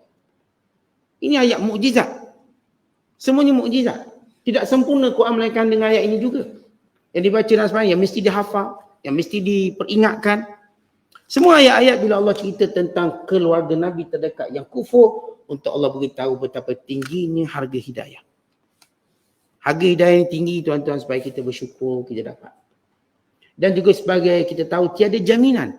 Ini ayat mukjizat. Semuanya mukjizat. Tidak sempurna Quran melainkan dengan ayat ini juga. Yang dibaca dalam sembahyang, yang mesti dihafal, yang mesti diperingatkan. Semua ayat-ayat bila Allah cerita tentang keluarga Nabi terdekat yang kufur, untuk Allah beritahu betapa tingginya harga hidayah. Harga hidayah yang tinggi tuan-tuan supaya kita bersyukur kita dapat. Dan juga sebagai kita tahu tiada jaminan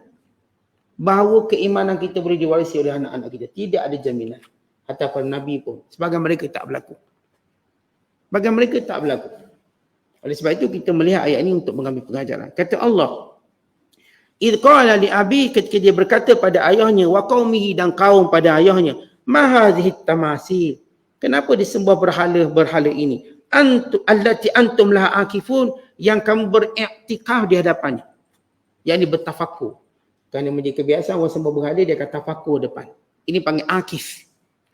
bahawa keimanan kita boleh diwarisi oleh anak-anak kita. Tidak ada jaminan. Hatta para Nabi pun. Sebagian mereka tak berlaku. Bagian mereka tak berlaku. Oleh sebab itu kita melihat ayat ini untuk mengambil pengajaran. Kata Allah, idh qala li abi, ketika dia berkata pada ayahnya, wa qaumihi, dan kaum pada ayahnya, ma hadhihi tamasil, kenapa disembah berhala ini? Allati antum laha akifun, yang kamu beriktikaf di hadapannya. Yang ini bertafakur. Kerana menjadi kebiasaan orang sembah berhala, dia akan tafakur depan. Ini panggil akif.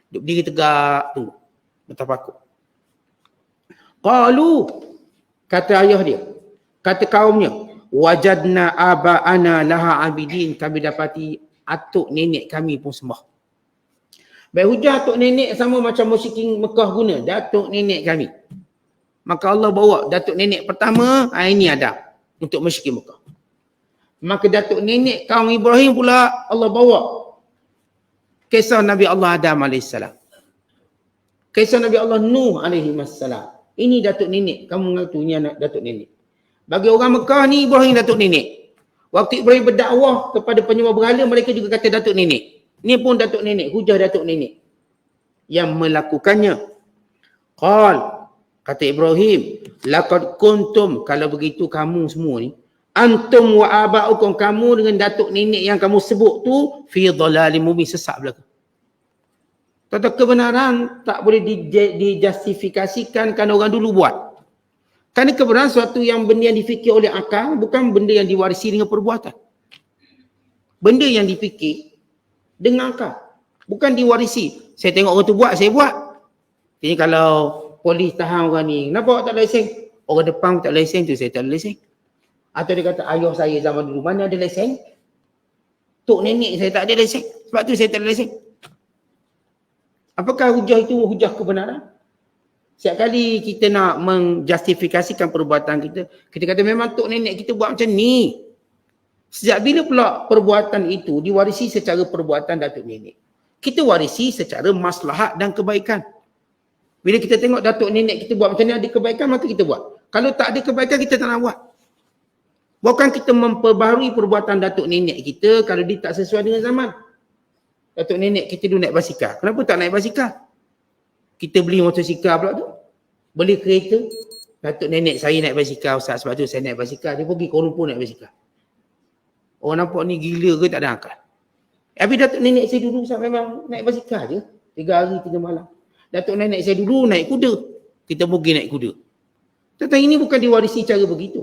Duduk diri tegak, tunggu. Bertafakur. Qalu, kata ayah dia, kata kaumnya, wajadna aba'ana laha abidin, kami dapati atuk nenek kami pun sembah. Baik, hujah atuk nenek sama macam musyrikin Mekah guna, datuk nenek kami. Maka Allah bawa datuk nenek pertama, ini ada untuk musyrikin Mekah. Maka datuk nenek kaum Ibrahim pula Allah bawa kisah Nabi Allah Adam AS. Kisah Nabi Allah Nuh AS. Ini datuk nenek, kamu mengaku ini anak datuk nenek. Bagi orang Mekah ni Ibrahim datuk nenek. Waktu Ibrahim berdakwah kepada penyembah berhala, mereka juga kata datuk nenek. Ini pun datuk nenek, hujah datuk nenek yang melakukannya. Qal, kata Ibrahim, laqad kuntum, kalau begitu kamu semua ni, antum wa aba'ukum, kamu dengan datuk nenek yang kamu sebut tu, fi dhalalim mubin, sesat belaka. Tata kebenaran tak boleh dijustifikasikan kerana orang dulu buat. Kerana kebenaran suatu yang benda yang difikir oleh akal, bukan benda yang diwarisi dengan perbuatan. Benda yang difikir dengan akal, bukan diwarisi. Saya tengok orang tu buat, saya buat. Jadi kalau polis tahan orang ni, kenapa awak tak lesen? Orang depan tak lesen tu saya tak ada lesen. Atau dia kata ayah saya zaman dulu mana ada lesen? Tok nenek saya tak ada lesen. Sebab tu saya tak ada lesen. Apakah hujah itu hujah kebenaran? Setiap kali kita nak menjustifikasikan perbuatan kita, kita kata memang tok nenek kita buat macam ni. Sejak bila pula perbuatan itu diwarisi secara perbuatan datuk nenek? Kita warisi secara maslahat dan kebaikan. Bila kita tengok datuk nenek kita buat macam ni ada kebaikan, maka kita buat. Kalau tak ada kebaikan, kita tak nak buat. Bukan kita memperbaharui perbuatan datuk nenek kita kalau dia tak sesuai dengan zaman. Datuk nenek kita dulu naik basikal. Kenapa tak naik basikal? Kita beli motosikal pula tu. Beli kereta. Datuk nenek saya naik basikal, Ustaz. Sebab tu saya naik basikal. Dia pergi Kuala Lumpur naik basikal. Orang nampak ni gila ke tak ada akal. Tapi datuk nenek saya dulu Ustaz memang naik basikal je. 3 hari 3 malam. Datuk nenek saya dulu naik kuda. Kita pergi naik kuda. Tetapi ini bukan diwarisi cara begitu.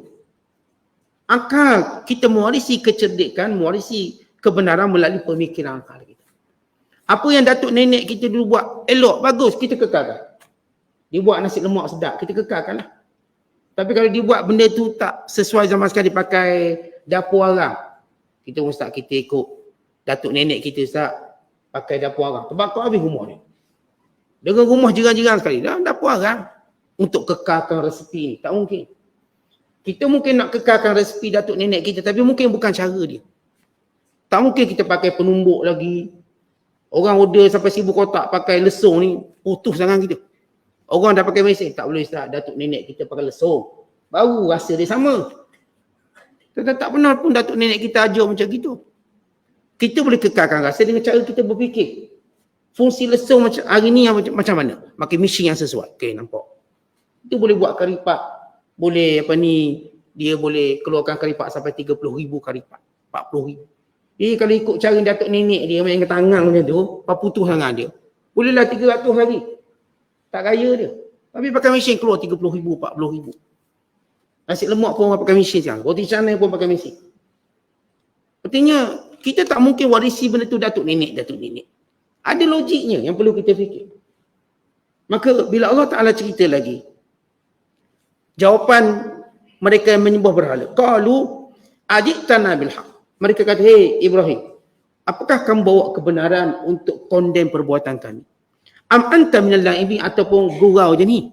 Akal kita mewarisi kecerdikan, mewarisi kebenaran melalui pemikiran akal kita. Apa yang datuk nenek kita dulu buat elok, bagus, kita kekalkan. Dia buat nasi lemak sedap, kita kekalkan lah. Tapi kalau dia buat benda tu tak sesuai zaman sekali pakai dapur arang, kita ustaz kita ikut datuk nenek kita ustaz pakai dapur arang. Terbakar habis rumah ni. Dengan rumah jiran-jiran sekali. Dalam dapur arang. Untuk kekalkan resepi ni. Tak mungkin. Kita mungkin nak kekalkan resepi datuk nenek kita. Tapi mungkin bukan cara dia. Tak mungkin kita pakai penumbuk lagi. Orang order sampai 1000 kotak pakai lesung ni. Putus tangan kita. Orang dah pakai mesin. Tak boleh ustaz. Datuk nenek kita pakai lesung. Baru rasa dia sama. Tetapi tak benar pun datuk nenek kita ajar macam gitu. Kita boleh kekalkan rasa dengan cara kita berfikir. Fungsi lesung macam hari ni macam mana? Pakai mesin yang sesuai. Okey, nampak. Kita boleh buat karipat. Boleh dia boleh keluarkan karipat sampai 30,000 karipat. 40,000. Jadi kalau ikut cara datuk nenek dia main ke tangan macam tu, paputuh tangan dia. Bolehlah 300 hari. Tak kaya dia. Tapi pakai mesin keluar 30,000, 40,000. Nasi lemak pun orang pakai mesin sekarang. Roti canai pun pakai mesin. Artinya kita tak mungkin warisi benda tu datuk nenek. Ada logiknya yang perlu kita fikir. Maka bila Allah Ta'ala cerita lagi, jawapan mereka yang menyembah berhala. Qalu ajitana bil haq. Mereka kata, hey Ibrahim, apakah kamu bawa kebenaran untuk condemn perbuatan kami? Am anta minal la'ibin, ataupun gurau je ni.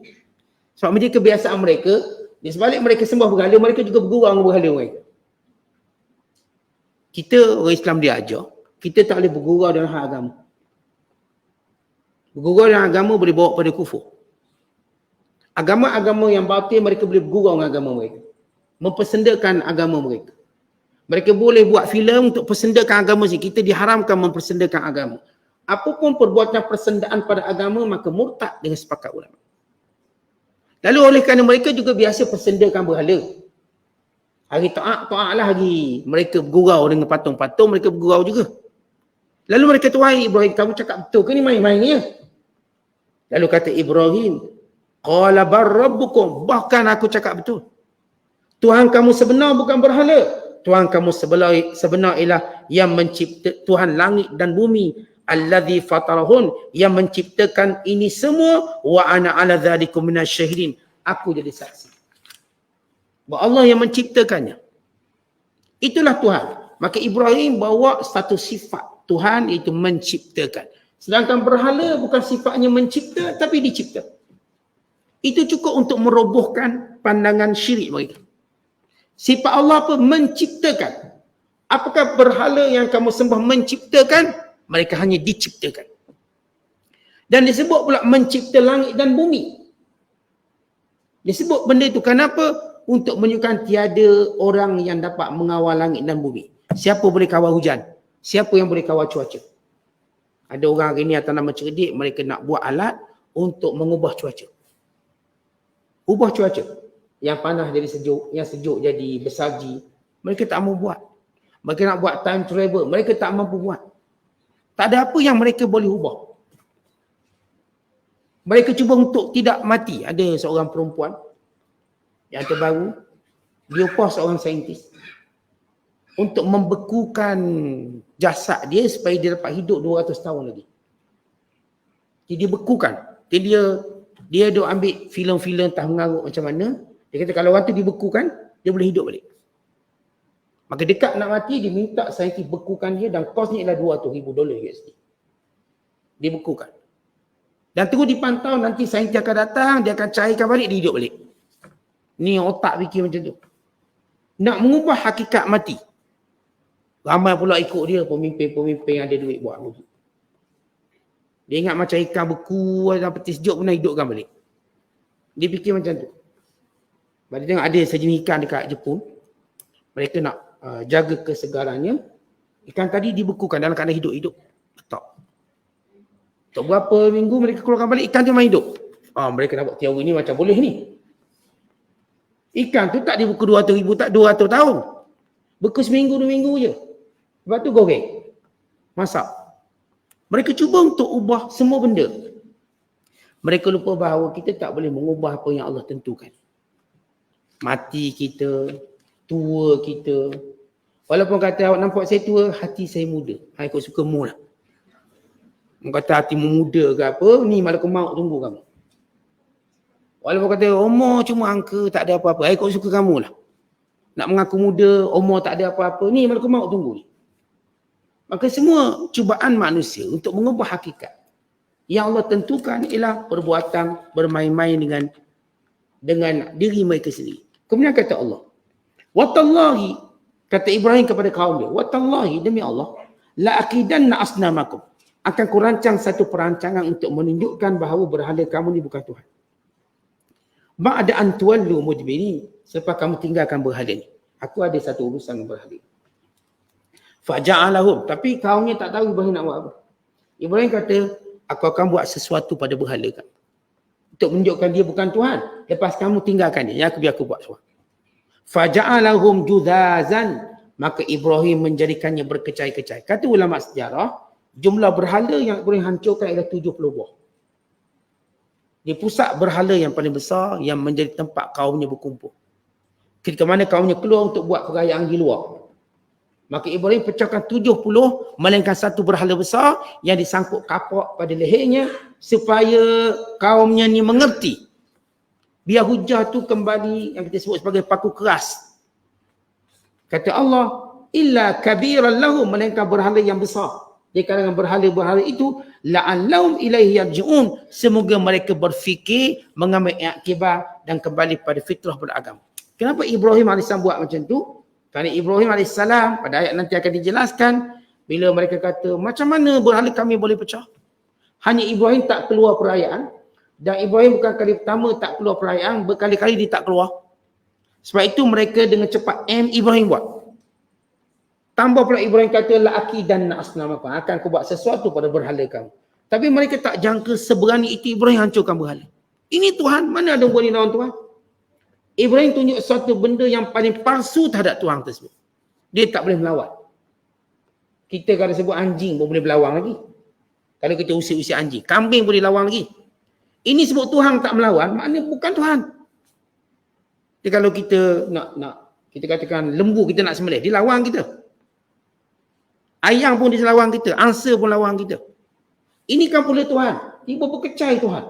Sebab menjadi kebiasaan mereka, di sebalik mereka sembah berhala, mereka juga bergurau dengan berhala mereka. Kita orang Islam dia ajar, kita tak boleh bergurau dalam hal agama. Bergurau dalam agama boleh bawa pada kufur. Agama-agama yang batil mereka boleh bergurau dengan agama mereka. Mempersendakan agama mereka. Mereka boleh buat filem untuk persendakan agama sendiri. Kita diharamkan mempersendakan agama. Apapun perbuatan persendaan pada agama maka murtad dengan sepakat ulama. Lalu oleh kerana mereka juga biasa persendakan berhala. Hari taat lah hari mereka bergurau dengan patung-patung, mereka bergurau juga. Lalu mereka tu, wahai Ibrahim, kamu cakap betul ke ni main-main ni ya? Lalu kata Ibrahim, qala bar rabbukum, bahkan aku cakap betul. Tuhan kamu sebenar bukan berhala. Tuhan kamu sebenar ialah yang mencipta, Tuhan langit dan bumi, alladzi fatarahun, yang menciptakan ini semua, wa ana ala dzalikum minasyahidin, aku jadi saksi. Bahawa Allah yang menciptakannya. Itulah Tuhan. Maka Ibrahim bawa satu sifat Tuhan, iaitu menciptakan. Sedangkan berhala bukan sifatnya mencipta, tapi dicipta. Itu cukup untuk merobohkan pandangan syirik mereka. Sifat Allah apa? Menciptakan. Apakah berhala yang kamu sembah menciptakan? Mereka hanya diciptakan. Dan disebut pula mencipta langit dan bumi. Disebut benda itu kenapa? Untuk menunjukkan tiada orang yang dapat mengawal langit dan bumi. Siapa boleh kawal hujan? Siapa yang boleh kawal cuaca? Ada orang hari ni atas nama cerdik, mereka nak buat alat untuk mengubah cuaca. Ubah cuaca. Yang panas jadi sejuk, yang sejuk jadi bersalji. Mereka tak mau buat. Mereka nak buat time travel, mereka tak mampu buat. Tak ada apa yang mereka boleh ubah. Mereka cuba untuk tidak mati. Ada seorang perempuan yang terbaru, dia upah seorang saintis untuk membekukan jasad dia supaya dia dapat hidup 200 tahun lagi. Jadi dia bekukan. Jadi dia duk ambil filem-filem entah mengarut macam mana, Dia kata kalau orang tu dibekukan, dia boleh hidup balik. Maka dekat nak mati, dia minta saintis bekukan dia dan kosnya ialah $200,000 USD. Dia bekukan. Dan terus dipantau, nanti saintis akan datang, dia akan cairkan balik, dia hidup balik. Ni otak fikir macam tu. Nak mengubah hakikat mati. Ramai pula ikut dia, pemimpin-pemimpin yang ada duit buat begitu. Dia ingat macam ikan beku, ada peti sejuk pun nak hidupkan balik. Dia fikir macam tu. Sebab dia tengok ada sejenis ikan dekat Jepun. Mereka nak jaga kesegarannya. Ikan tadi dibekukan dalam keadaan hidup-hidup. Letak. Untuk berapa minggu mereka keluarkan balik, ikan tu main hidup. Mereka nak buat teori ni macam boleh ni. Ikan tu tak dibeku 200,000, tak 200 tahun. Beku seminggu, 2 minggu je. Lepas tu goreng. Masak. Mereka cuba untuk ubah semua benda. Mereka lupa bahawa kita tak boleh mengubah apa yang Allah tentukan. Mati kita, tua kita. Walaupun kata awak nampak saya tua, hati saya muda. Ikut suka mu lah. Orang kata hatimu muda ke apa, ni malaikat maut tunggu kamu. Walaupun kata umur cuma angka, tak ada apa-apa. Ikut suka kamu lah. Nak mengaku muda, umur tak ada apa-apa. Ni malaikat maut tunggu ni. Maka semua cubaan manusia untuk mengubah hakikat yang Allah tentukan ialah perbuatan bermain-main dengan diri mereka sendiri. Kemudian kata Allah, "Wallahi," kata Ibrahim kepada kaum dia, "Wallahi, demi Allah, la aqidanna asnamakum." Akan kurancang satu perancangan untuk menunjukkan bahawa berhala kamu ni bukan Tuhan. Ba'da an tuwallu mudbirin, selepas kamu tinggalkan berhala ni. Aku ada satu urusan dengan berhala. Faja'alahum, tapi kaumnya tak tahu Ibrahim nak buat apa. Ibrahim kata, aku akan buat sesuatu pada berhala kamu. Untuk menunjukkan dia bukan Tuhan. Lepas kamu tinggalkan dia, biar aku buat sesuatu. Faja'alahum judazan, maka Ibrahim menjadikannya berkecai-kecai. Kata ulama sejarah, jumlah berhala yang Ibrahim hancurkan ialah 70 buah. Di pusat berhala yang paling besar yang menjadi tempat kaumnya berkumpul. Ketika mana kaumnya keluar untuk buat perayaan di luar, maka Ibrahim pecahkan 70, melainkan satu berhala besar yang disangkut kapak pada lehernya supaya kaumnya ni mengerti. Biar hujah tu kembali yang kita sebut sebagai paku keras. Kata Allah, illa kabiran lahum, melainkan berhala yang besar. Di kalangan berhala-berhala itu, la'allahum ilaihi yarji'un, semoga mereka berfikir, mengambil iktibar dan kembali pada fitrah beragama. Kenapa Ibrahim AS buat macam tu? Kerana Ibrahim AS, pada ayat nanti akan dijelaskan, bila mereka kata, macam mana berhala kami boleh pecah? Hanya Ibrahim tak keluar perayaan, dan Ibrahim bukan kali pertama tak keluar perayaan, berkali-kali dia tak keluar. Sebab itu mereka dengan cepat Ibrahim buat. Tambah pula Ibrahim kata, la'aki dan na'asnamakum, akan aku buat sesuatu pada berhala kamu. Tapi mereka tak jangka seberani itu Ibrahim hancurkan berhala. Ini Tuhan, mana ada berani lawan Tuhan? Ibrahim tunjuk suatu benda yang paling palsu terhadap Tuhan tersebut. Dia tak boleh melawan. Kita kalau sebut anjing pun boleh berlawan lagi. Kalau kita usir-usir anjing. Kambing boleh lawan lagi. Ini sebut Tuhan tak melawan, maknanya bukan Tuhan. Jadi kalau kita nak kita katakan lembu kita nak sembelih, dia lawan kita. Ayam pun dia lawan kita, angsa pun lawan kita. Ini kan pula Tuhan. Tiba berkecai Tuhan.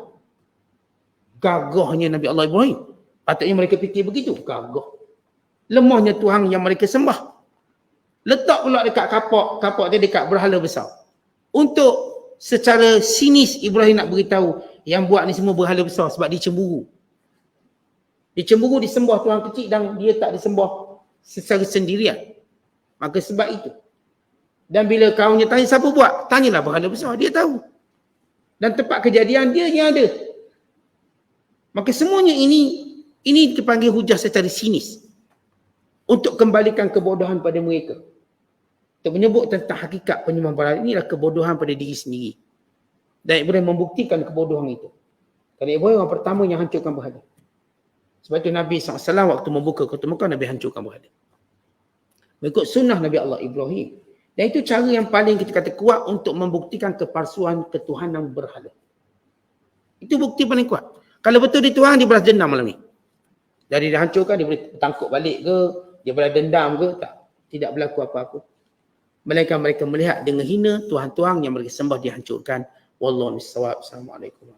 Gagahnya Nabi Allah Ibrahim. Patutnya mereka fikir begitu. Gagah. Lemahnya Tuhan yang mereka sembah. Letak pula dekat kapak dia dekat berhala besar. Untuk secara sinis Ibrahim nak beritahu yang buat ni semua berhala besar sebab dia cemburu. Dia cemburu disembah Tuhan kecil dan dia tak disembah secara sendirian. Maka sebab itu. Dan bila kaumnya tanya siapa buat? Tanyalah berhala besar, dia tahu. Dan tempat kejadian dia yang ada. Maka semuanya ini dipanggil hujah secara sinis. Untuk kembalikan kebodohan pada mereka. Untuk menyebut tentang hakikat penyembahan berhala, inilah kebodohan pada diri sendiri. Dan Ibrahim membuktikan kebodohan itu. Kerana Ibrahim orang pertama yang hancurkan berhala. Sebab itu Nabi SAW waktu membuka kota Mekah, Nabi hancurkan berhala. Mengikut sunnah Nabi Allah Ibrahim. Dan itu cara yang paling kita kata kuat untuk membuktikan kepalsuan ketuhanan berhala. Itu bukti paling kuat. Kalau betul dia Tuhan, dia balas dendam malam ni. Jadi dia hancurkan, dia boleh tangkap balik ke, dia balas dendam ke, tak. Tidak berlaku apa-apa. Melainkan mereka melihat dengan hina Tuhan-Tuhan yang mereka sembah dihancurkan. Wallahu a'lam bishawab. Assalamualaikum.